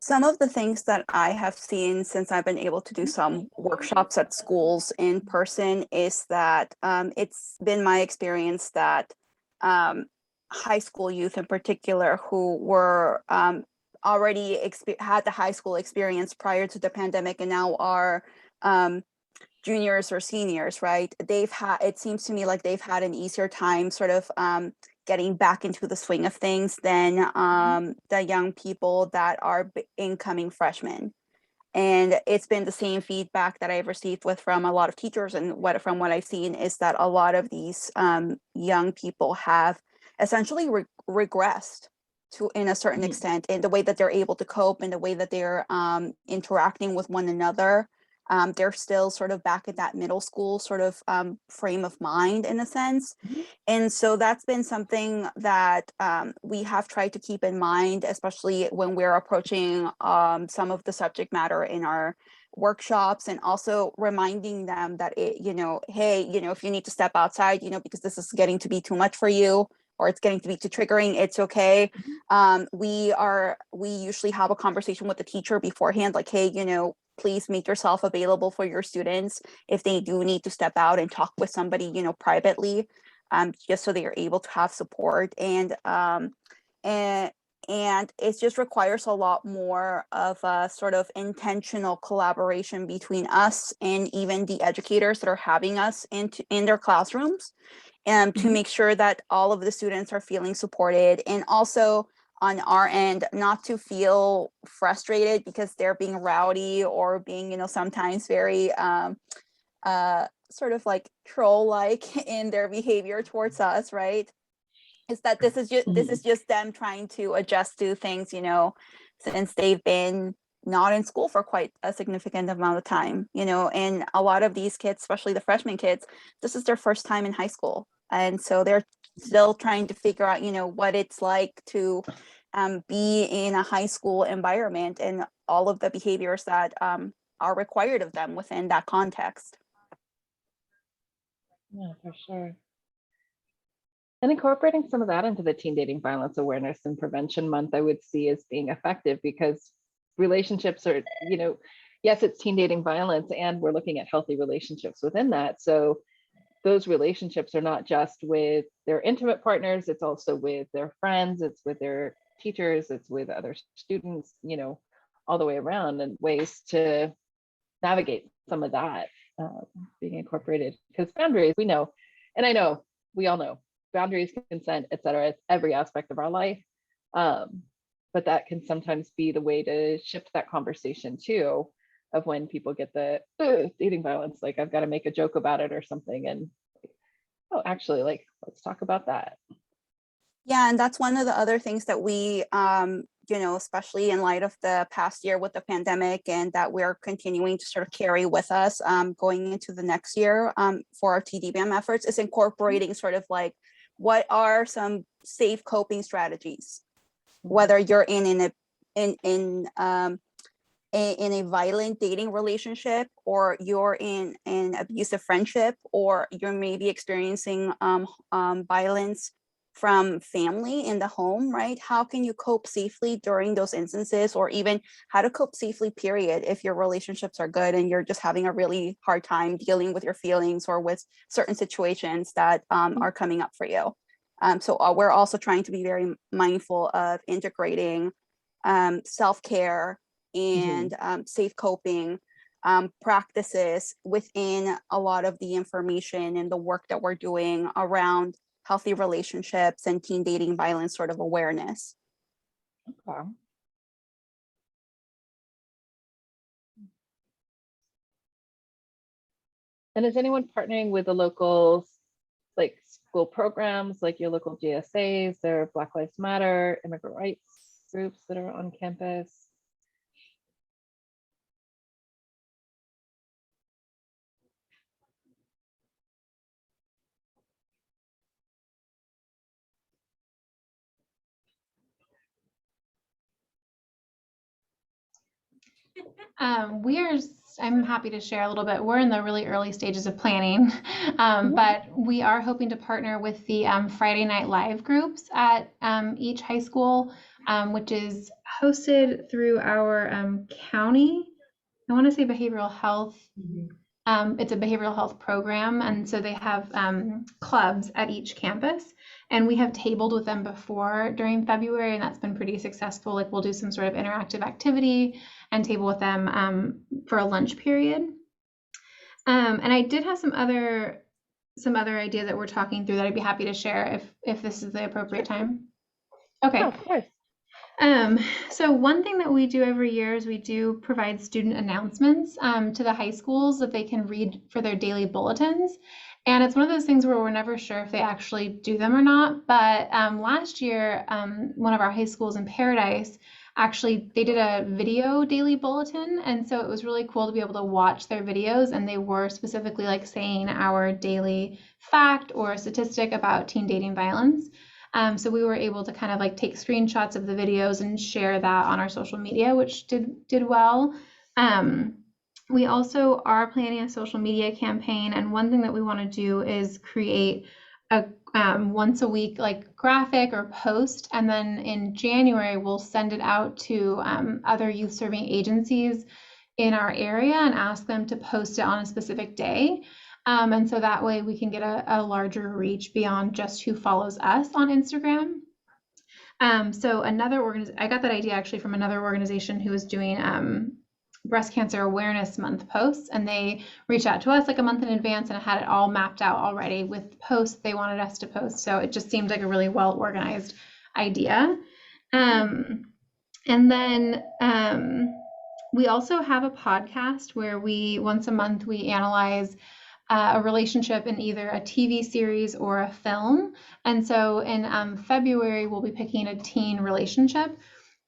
Some of the things that I have seen since I've been able to do some workshops at schools in person is that it's been my experience that high school youth in particular who were already had the high school experience prior to the pandemic and now are juniors or seniors, right? It seems to me like they've had an easier time sort of getting back into the swing of things than the young people that are incoming freshmen. And it's been the same feedback that I've received from a lot of teachers, and from what I've seen is that a lot of these young people have essentially regressed in a certain extent in the way that they're able to cope, in the way that they're interacting with one another. They're still sort of back at that middle school sort of frame of mind in a sense. And so that's been something that we have tried to keep in mind, especially when we're approaching some of the subject matter in our workshops, and also reminding them that hey, if you need to step outside, because this is getting to be too much for you, or it's getting to be too triggering, it's okay. We usually have a conversation with the teacher beforehand, like, hey, please make yourself available for your students if they do need to step out and talk with somebody, privately, just so they are able to have support. And it just requires a lot more of a sort of intentional collaboration between us and even the educators that are having us in their classrooms, and to make sure that all of the students are feeling supported, and also on our end, not to feel frustrated because they're being rowdy or being, sometimes very sort of like troll-like in their behavior towards us, right? Is that this is just them trying to adjust to things, since they've been not in school for quite a significant amount of time, and a lot of these kids, especially the freshman kids, this is their first time in high school. And so they're still trying to figure out, what it's like to be in a high school environment and all of the behaviors that are required of them within that context. Yeah, for sure. And incorporating some of that into the Teen Dating Violence Awareness and Prevention Month, I would see as being effective, because relationships are, yes, it's teen dating violence, and we're looking at healthy relationships within that. So those relationships are not just with their intimate partners, it's also with their friends, it's with their teachers, it's with other students, all the way around, and ways to navigate some of that being incorporated. Because boundaries, we know, and I know, we all know, boundaries, consent, etc., every aspect of our life. But that can sometimes be the way to shift that conversation too, of when people get the dating violence, like I've got to make a joke about it or something, and oh, actually, like, let's talk about that. Yeah, and that's one of the other things that we, especially in light of the past year with the pandemic, and that we're continuing to sort of carry with us going into the next year for our TDVAPM efforts, is incorporating sort of like, what are some safe coping strategies, whether you're in a violent dating relationship, or you're in an abusive friendship, or you're maybe experiencing violence from family in the home, right? How can you cope safely during those instances, or even how to cope safely, period, if your relationships are good and you're just having a really hard time dealing with your feelings or with certain situations that are coming up for you. So we're also trying to be very mindful of integrating self-care and safe coping practices within a lot of the information and the work that we're doing around healthy relationships and teen dating violence sort of awareness. Okay. And is anyone partnering with the local, like, school programs, like your local GSAs or Black Lives Matter, immigrant rights groups that are on campus? I'm happy to share a little bit. We're in the really early stages of planning, but we are hoping to partner with the Friday Night Live groups at each high school, which is hosted through our county, I want to say behavioral health. It's a behavioral health program, and so they have clubs at each campus, and we have tabled with them before during February, and that's been pretty successful. Like, we'll do some sort of interactive activity and table with them for a lunch period. And I did have some other ideas that we're talking through that I'd be happy to share if this is the appropriate time. Okay. Oh, of course. So one thing that we do every year is we do provide student announcements to the high schools that they can read for their daily bulletins. And it's one of those things where we're never sure if they actually do them or not. But last year, one of our high schools in Paradise, actually, they did a video daily bulletin. And so it was really cool to be able to watch their videos. And they were specifically like saying our daily fact or statistic about teen dating violence. So we were able to kind of like take screenshots of the videos and share that on our social media, which did well. We also are planning a social media campaign, and one thing that we want to do is create a once a week like graphic or post, and then in January we'll send it out to other youth serving agencies in our area and ask them to post it on a specific day. And so that way we can get a larger reach beyond just who follows us on Instagram. So I got that idea actually from another organization who was doing Breast Cancer Awareness Month posts, and they reached out to us like a month in advance and had it all mapped out already with posts they wanted us to post. So it just seemed like a really well organized idea. And then we also have a podcast where once a month we analyze a relationship in either a TV series or a film. And so in February, we'll be picking a teen relationship.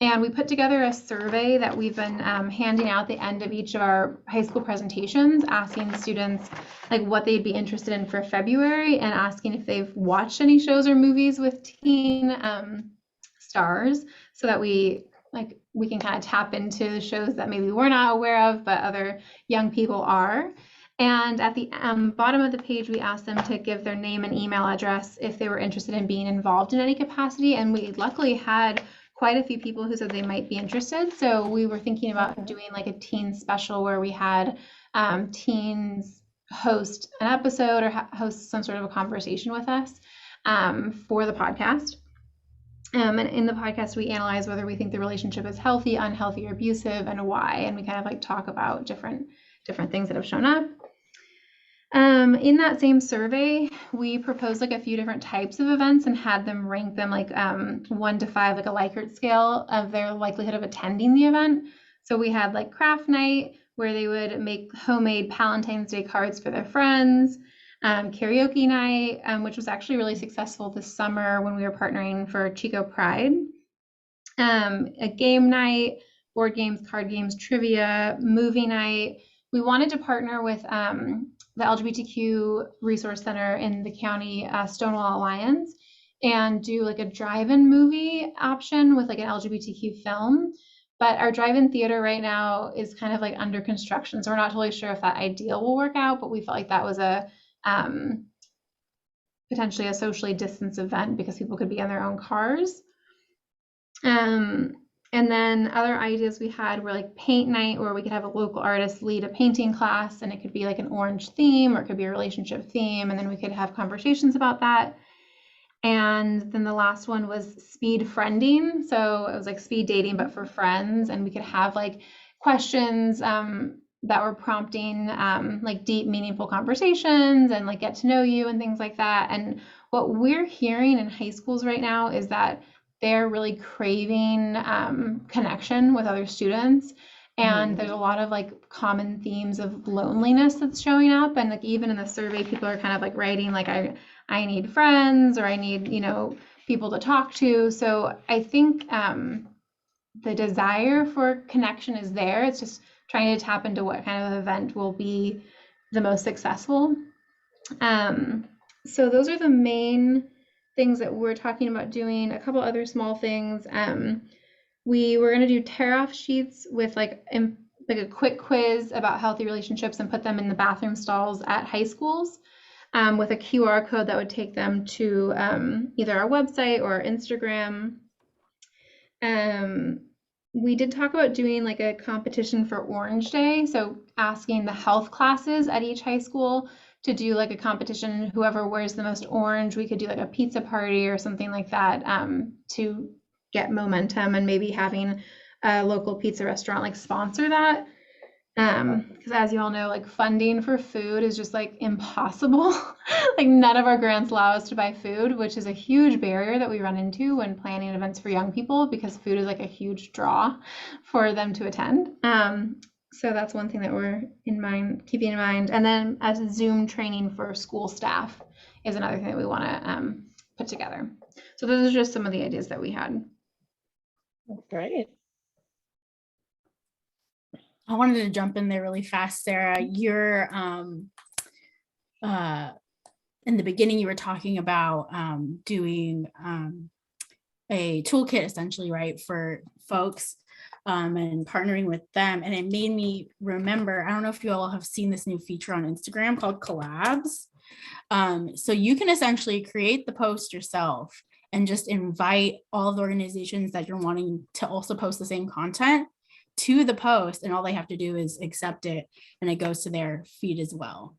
And we put together a survey that we've been handing out at the end of each of our high school presentations, asking students like what they'd be interested in for February, and asking if they've watched any shows or movies with teen stars, so that we can kind of tap into the shows that maybe we're not aware of, but other young people are. And at the bottom of the page, we asked them to give their name and email address if they were interested in being involved in any capacity. And we luckily had quite a few people who said they might be interested. So we were thinking about doing like a teen special where we had teens host an episode or host some sort of a conversation with us for the podcast. And in the podcast, we analyze whether we think the relationship is healthy, unhealthy, or abusive, and why. And we kind of like talk about different things that have shown up. In that same survey, we proposed like a few different types of events and had them rank them like 1 to 5, like a Likert scale of their likelihood of attending the event. So we had like craft night, where they would make homemade Valentine's Day cards for their friends, karaoke night, which was actually really successful this summer when we were partnering for Chico Pride, a game night, board games, card games, trivia, movie night. We wanted to partner with the LGBTQ Resource Center in the county, Stonewall Alliance, and do like a drive-in movie option with like an LGBTQ film. But our drive-in theater right now is kind of like under construction, so we're not totally sure if that ideal will work out, but we felt like that was a potentially a socially distanced event because people could be in their own cars. And then other ideas we had were like paint night, where we could have a local artist lead a painting class, and it could be like an orange theme or it could be a relationship theme, and then we could have conversations about that. And then the last one was speed friending. So it was like speed dating, but for friends. And we could have like questions that were prompting like deep, meaningful conversations and like get to know you and things like that. And what we're hearing in high schools right now is that they're really craving connection with other students. And there's a lot of like common themes of loneliness that's showing up. And like even in the survey, people are kind of like writing like, I need friends, or I need, you know, people to talk to. So I think the desire for connection is there. It's just trying to tap into what kind of event will be the most successful. So those are the main things that we're talking about doing. A couple other small things. We were going to do tear-off sheets with like a quick quiz about healthy relationships and put them in the bathroom stalls at high schools with a QR code that would take them to either our website or Instagram. We did talk about doing like a competition for Orange Day. So asking the health classes at each high school to do like a competition. Whoever wears the most orange, we could do like a pizza party or something like that to get momentum, and maybe having a local pizza restaurant like sponsor that. Because as you all know, like funding for food is just like impossible. Like none of our grants allow us to buy food, which is a huge barrier that we run into when planning events for young people, because food is like a huge draw for them to attend. So that's one thing that we're keeping in mind. And then as a Zoom training for school staff is another thing that we want to put together. So those are just some of the ideas that we had. That's great. I wanted to jump in there really fast, Sarah. You're in the beginning, you were talking about doing a toolkit essentially, right, for folks and partnering with them. And it made me remember, I don't know if you all have seen this new feature on Instagram called Collabs. So you can essentially create the post yourself and just invite all of the organizations that you're wanting to also post the same content to the post, and all they have to do is accept it, and it goes to their feed as well.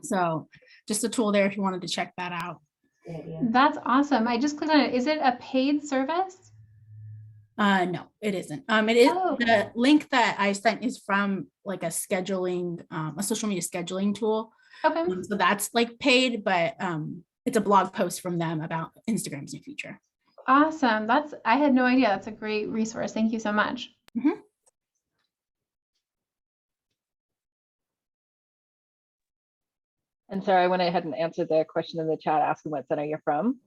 So just a tool there if you wanted to check that out. That's awesome. I just clicked on it. Is it a paid service? No, it isn't. It is okay. The link that I sent is from like a social media scheduling tool. Okay. So that's like paid, but it's a blog post from them about Instagram's new feature. Awesome. I had no idea. That's a great resource. Thank you so much. Mm-hmm. And Sarah, I went ahead and answered the question in the chat asking what center you're from.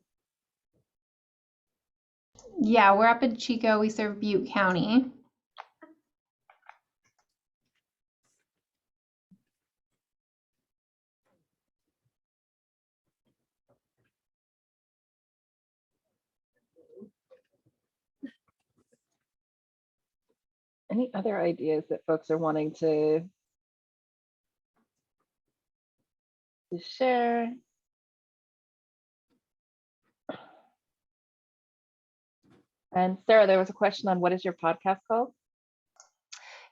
Yeah, we're up in Chico. We serve Butte County. Any other ideas that folks are wanting to share? And Sarah, there was a question on what is your podcast called?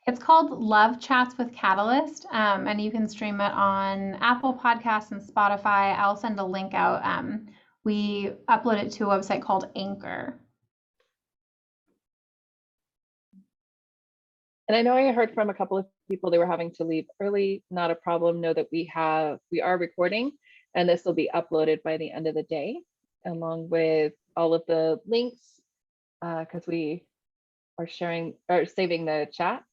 It's called Love Chats with Catalyst, and you can stream it on Apple Podcasts and Spotify. I'll send a link out. We upload it to a website called Anchor. And I know I heard from a couple of people they were having to leave early. Not a problem. Know that we are recording, and this will be uploaded by the end of the day, along with all of the links, because we are saving the chat,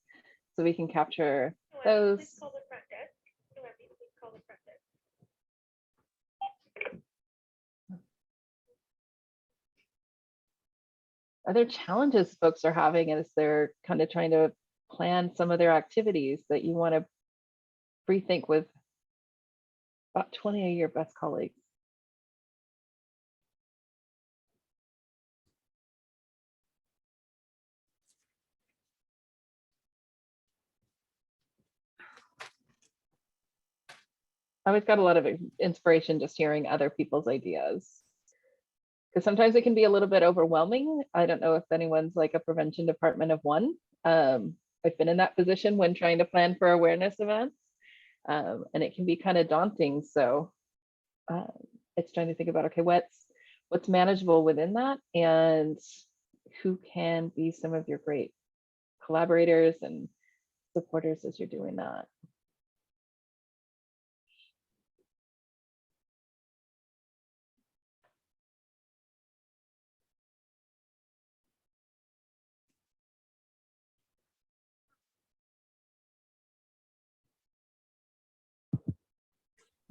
so we can capture those. Other challenges folks are having as they're kind of trying to plan some of their activities that you want to rethink with about 20 of your best colleagues? always got a lot of inspiration just hearing other people's ideas. Because sometimes it can be a little bit overwhelming. I don't know if anyone's like a prevention department of one. I've been in that position when trying to plan for awareness events, and it can be kind of daunting. So it's trying to think about, okay, what's manageable within that, and who can be some of your great collaborators and supporters as you're doing that.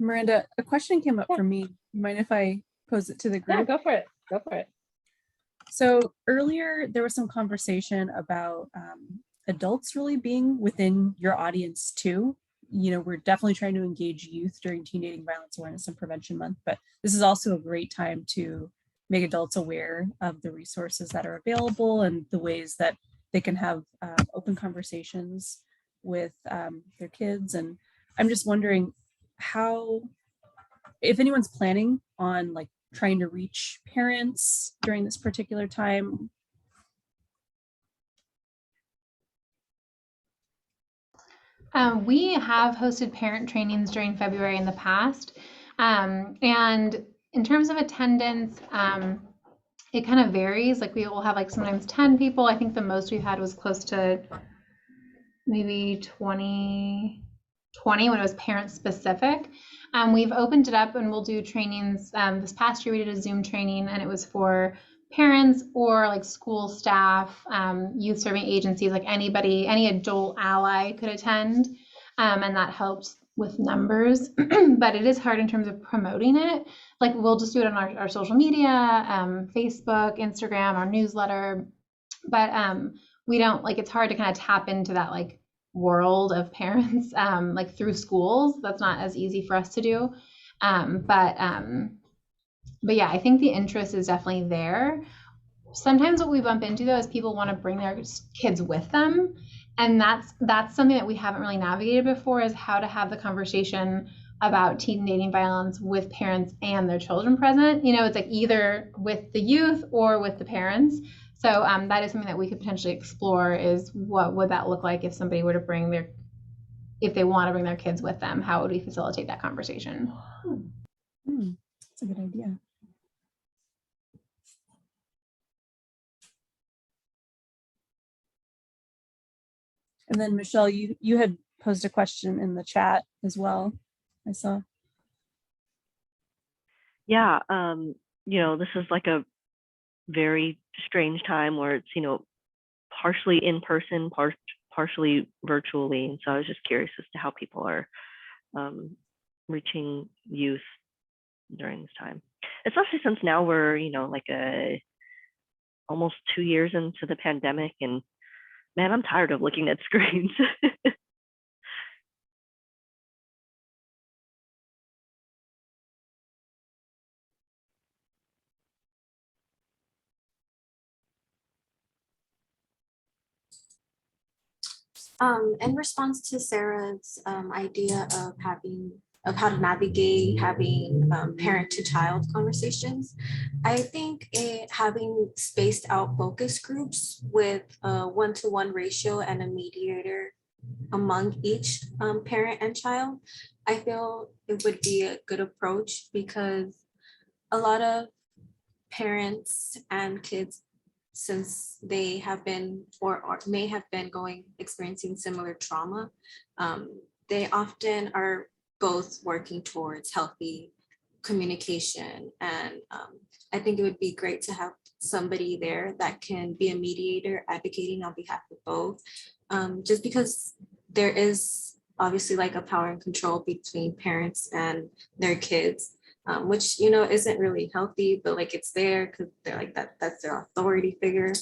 Miranda, a question came up for me. You mind if I pose it to the group? Yeah, go for it. Go for it. So earlier there was some conversation about adults really being within your audience too. You know, we're definitely trying to engage youth during Teen Dating Violence Awareness and Prevention Month, but this is also a great time to make adults aware of the resources that are available and the ways that they can have open conversations with their kids. And I'm just wondering how, if anyone's planning on like trying to reach parents during this particular time. We have hosted parent trainings during February in the past. And in terms of attendance, it kind of varies. Like we will have like sometimes 10 people. I think the most we've had was close to maybe 20 when it was parent specific. We've opened it up and we'll do trainings. This past year we did a Zoom training and it was for parents or like school staff, youth serving agencies, like anybody, any adult ally could attend. And that helps with numbers, but it is hard in terms of promoting it. Like we'll just do it on our social media, Facebook, Instagram, our newsletter, but we don't, like, it's hard to kind of tap into that like world of parents like through schools. That's not as easy for us to do. But yeah, I think the interest is definitely there. Sometimes what we bump into though is people want to bring their kids with them. And that's something that we haven't really navigated before, is how to have the conversation about teen dating violence with parents and their children present. You know, it's like either with the youth or with the parents. So that is something that we could potentially explore, is what would that look like if somebody were to if they want to bring their kids with them, how would we facilitate that conversation? That's a good idea. And then Michelle, you had posed a question in the chat as well, I saw. Yeah, you know, this is like a very strange time where it's, you know, partially in person, partially virtually. And so I was just curious as to how people are reaching youth during this time, especially since now we're, you know, like almost 2 years into the pandemic, and man, I'm tired of looking at screens. In response to Sarah's idea of how to navigate having parent to child conversations, I think having spaced out focus groups with a 1-to-1 ratio and a mediator among each parent and child, I feel it would be a good approach, because a lot of parents and kids, since they have been or may have been experiencing similar trauma, they often are both working towards healthy communication. And I think it would be great to have somebody there that can be a mediator advocating on behalf of both, just because there is obviously like a power and control between parents and their kids. Which, you know, isn't really healthy, but like it's there because they're like that's their authority figure.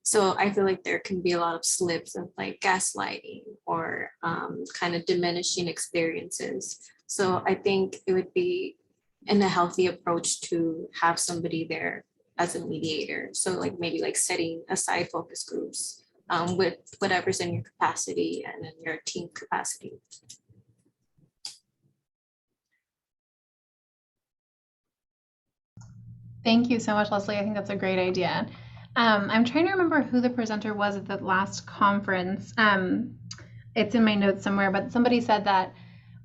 So I feel like there can be a lot of slips of like gaslighting or kind of diminishing experiences. So I think it would be a healthy approach to have somebody there as a mediator. So like maybe like setting aside focus groups with whatever's in your capacity and in your team capacity. Thank you so much, Leslie. I think that's a great idea. I'm trying to remember who the presenter was at the last conference. It's in my notes somewhere, but somebody said that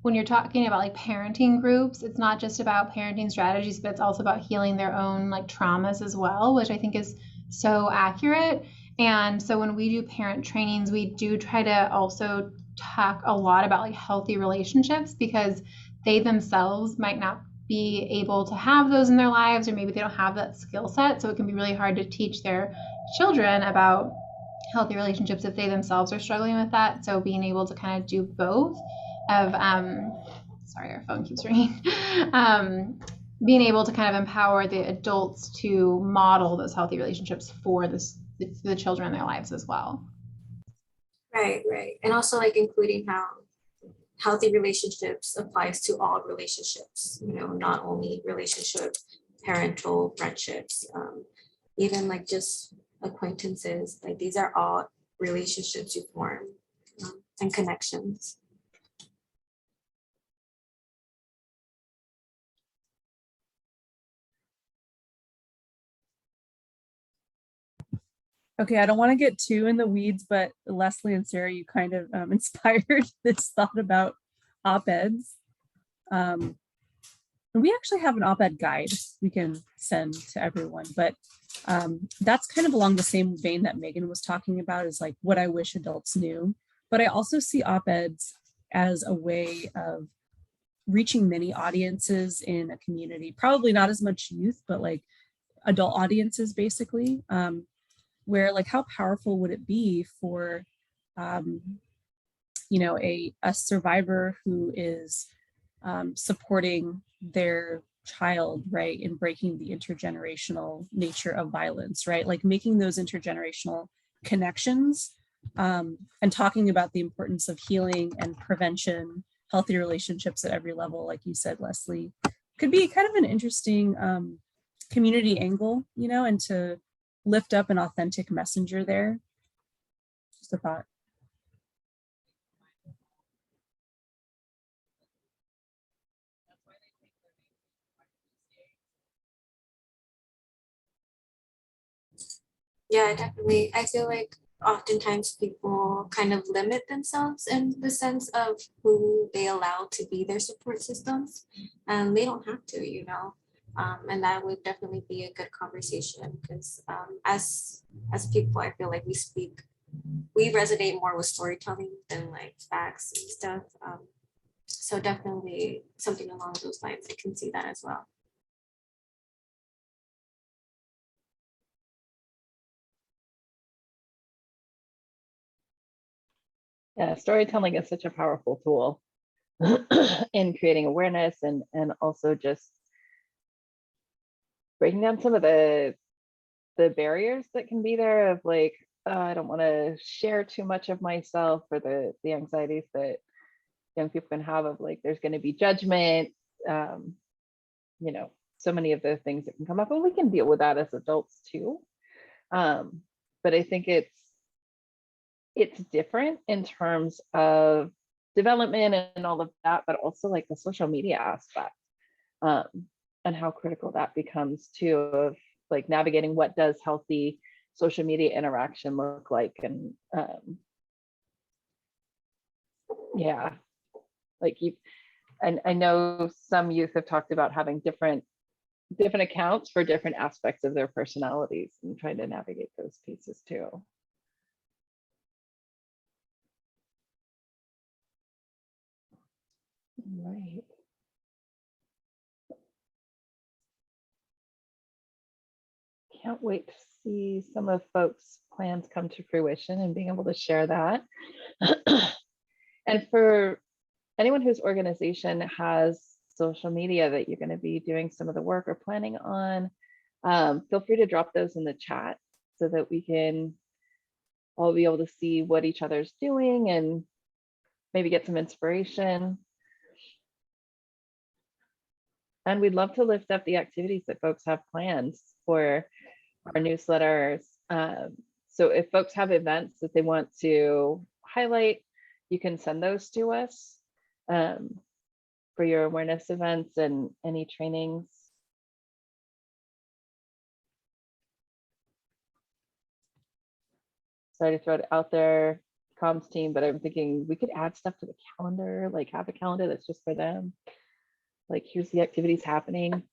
when you're talking about like parenting groups, it's not just about parenting strategies, but it's also about healing their own like traumas as well, which I think is so accurate. And so when we do parent trainings, we do try to also talk a lot about like healthy relationships, because they themselves might not be able to have those in their lives, or maybe they don't have that skill set. So it can be really hard to teach their children about healthy relationships if they themselves are struggling with that. So being able to kind of do both of, sorry, our phone keeps ringing, being able to kind of empower the adults to model those healthy relationships for the children in their lives as well. Right, right. And also like including how healthy relationships applies to all relationships, you know, not only relationship, parental, friendships, even like just acquaintances, like these are all relationships you form, and connections. Okay, I don't want to get too in the weeds, but Leslie and Sarah, you kind of inspired this thought about op-eds. And we actually have an op-ed guide we can send to everyone, but that's kind of along the same vein that Megan was talking about, is like what I wish adults knew. But I also see op-eds as a way of reaching many audiences in a community, probably not as much youth, but like adult audiences basically. Where like how powerful would it be for you know, a survivor who is supporting their child, right, in breaking the intergenerational nature of violence, right, like making those intergenerational connections, and talking about the importance of healing and prevention, healthy relationships at every level, like you said, Leslie, could be kind of an interesting community angle, you know, and to lift up an authentic messenger there. Just a thought. Yeah, definitely. I feel like oftentimes people kind of limit themselves in the sense of who they allow to be their support systems, and they don't have to, you know. And that would definitely be a good conversation, because as people, I feel like we resonate more with storytelling than like facts and stuff. So definitely something along those lines. I can see that as well. Yeah, storytelling is such a powerful tool in creating awareness and also just breaking down some of the barriers that can be there of like, I don't want to share too much of myself, or the anxieties that young people can have of like, there's going to be judgment, you know, so many of the things that can come up, and we can deal with that as adults too. But I think it's different in terms of development and all of that, but also like the social media aspect, and how critical that becomes too, of like navigating what does healthy social media interaction look like. And yeah, like and I know some youth have talked about having different accounts for different aspects of their personalities and trying to navigate those pieces too. Right. Can't wait to see some of folks' plans come to fruition and being able to share that. And for anyone whose organization has social media that you're going to be doing some of the work or planning on, feel free to drop those in the chat so that we can all be able to see what each other's doing and maybe get some inspiration. And we'd love to lift up the activities that folks have planned for our newsletters. So if folks have events that they want to highlight, you can send those to us for your awareness events and any trainings. sorry to throw it out there, comms team, but I'm thinking we could add stuff to the calendar, like have a calendar that's just for them. Like, here's the activities happening,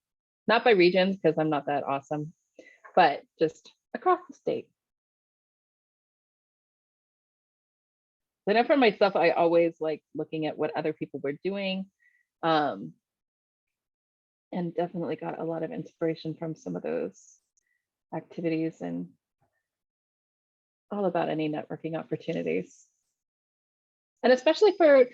not by regions, because I'm not that awesome, but just across the state. I know for myself, I always like looking at what other people were doing, and definitely got a lot of inspiration from some of those activities, and all about any networking opportunities. And especially for,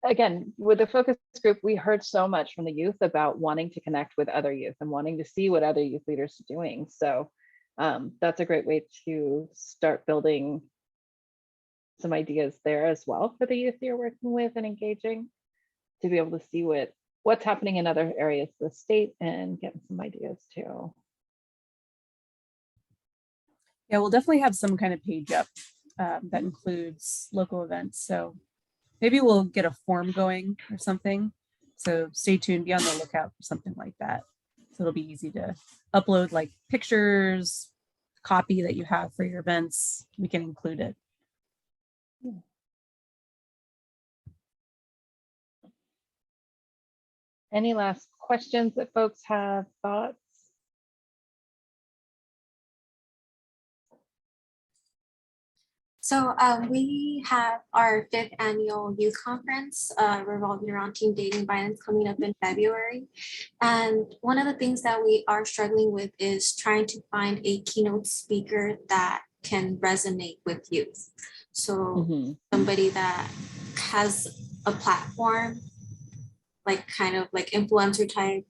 again, with the focus group, we heard so much from the youth about wanting to connect with other youth and wanting to see what other youth leaders are doing. So that's a great way to start building some ideas there as well for the youth you're working with and engaging, to be able to see what's happening in other areas of the state and getting some ideas too. Yeah, we'll definitely have some kind of page up that includes local events. So maybe we'll get a form going or something. So stay tuned, be on the lookout for something like that. So it'll be easy to upload like pictures, copy that you have for your events. We can include it. Any last questions that folks have, thoughts? So we have our 5th annual youth conference revolving around teen dating violence coming up in February. And one of the things that we are struggling with is trying to find a keynote speaker that can resonate with youth. So somebody that has a platform, like kind of like influencer type,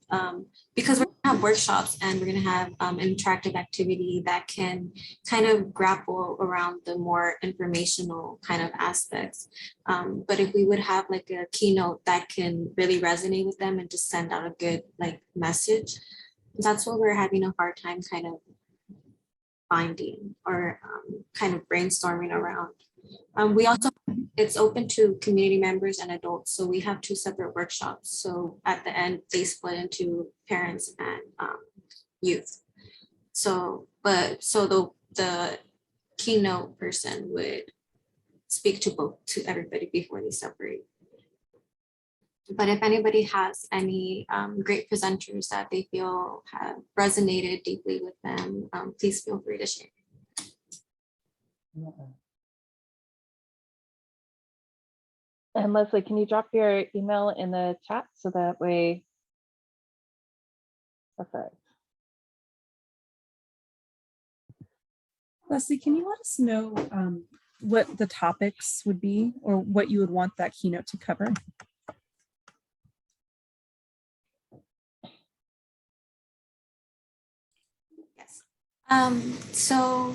because we're gonna have workshops and we're gonna have an interactive activity that can kind of grapple around the more informational kind of aspects. But if we would have like a keynote that can really resonate with them and just send out a good like message, that's what we're having a hard time kind of finding or kind of brainstorming around. We also, it's open to community members and adults. So we have 2 separate workshops. So at the end, they split into parents and youth. So, the keynote person would speak to everybody before they separate. But if anybody has any great presenters that they feel have resonated deeply with them, please feel free to share. And Leslie, can you drop your email in the chat so that way? Perfect. Leslie, can you let us know what the topics would be or what you would want that keynote to cover? Yes. So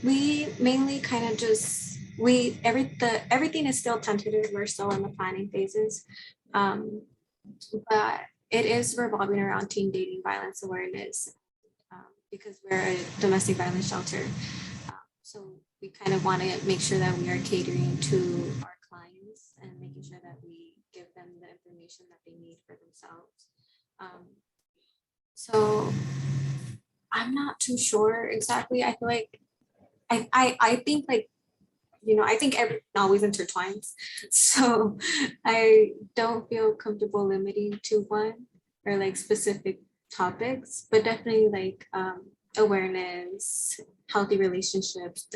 we mainly kind of just, everything is still tentative. We're still in the planning phases. But it is revolving around teen dating violence awareness because we're a domestic violence shelter. So we kind of want to make sure that we are catering to our clients and making sure that we give them the information that they need for themselves. So I'm not too sure exactly. I feel like I think like, you know, I think everything always intertwines. So I don't feel comfortable limiting to one or like specific topics, but definitely like awareness, healthy relationships.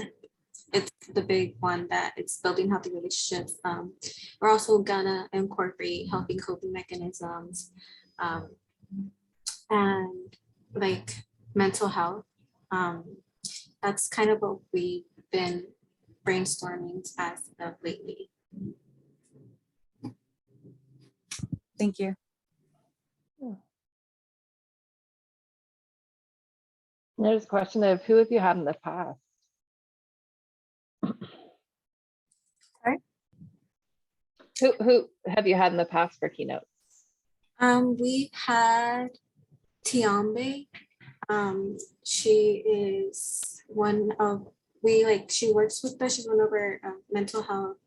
It's the big one that it's building healthy relationships. We're also gonna incorporate healthy coping mechanisms and like mental health. That's kind of what we've been brainstorming as of lately. Thank you. There's a question of who have you had in the past? Sorry? Who have you had in the past for keynotes? We had Tiambe. She is one of, she works with us. She's one of our mental health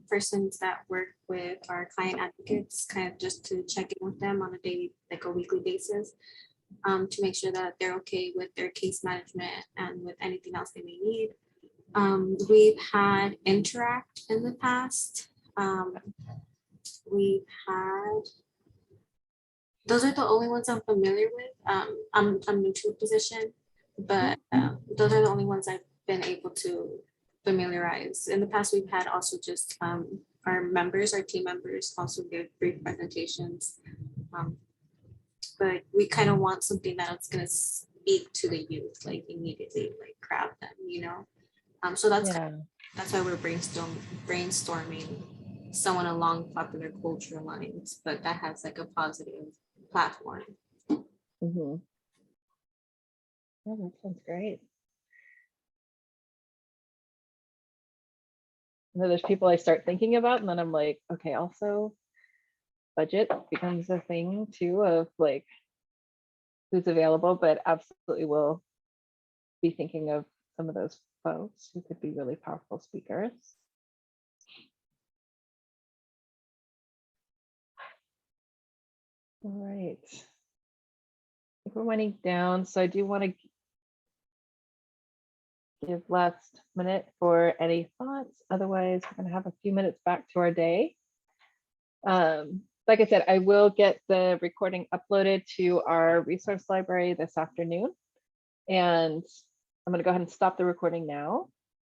persons that work with our client advocates, kind of just to check in with them on a daily, like a weekly basis. to make sure that they're okay with their case management and with anything else they may need. We've had Interact in the past. We've had, those are the only ones I'm familiar with. I'm new to the position, but those are the only ones I've been able to familiarize. In the past, we've had also just our members, our team members also give brief presentations. But we kind of want something that's going to speak to the youth, like immediately, like grab them, you know? So that's why we're brainstorming someone along popular culture lines, but that has like a positive platform. Mm-hmm. Oh, that sounds great. And then there's people I start thinking about, and then I'm like, okay, also budget becomes a thing too of like who's available, but absolutely will be thinking of some of those folks who could be really powerful speakers. All right. I think we're winding down, so I do want to give last minute for any thoughts. Otherwise, we're going to have a few minutes back to our day. Like I said, I will get the recording uploaded to our resource library this afternoon. And I'm going to go ahead and stop the recording now.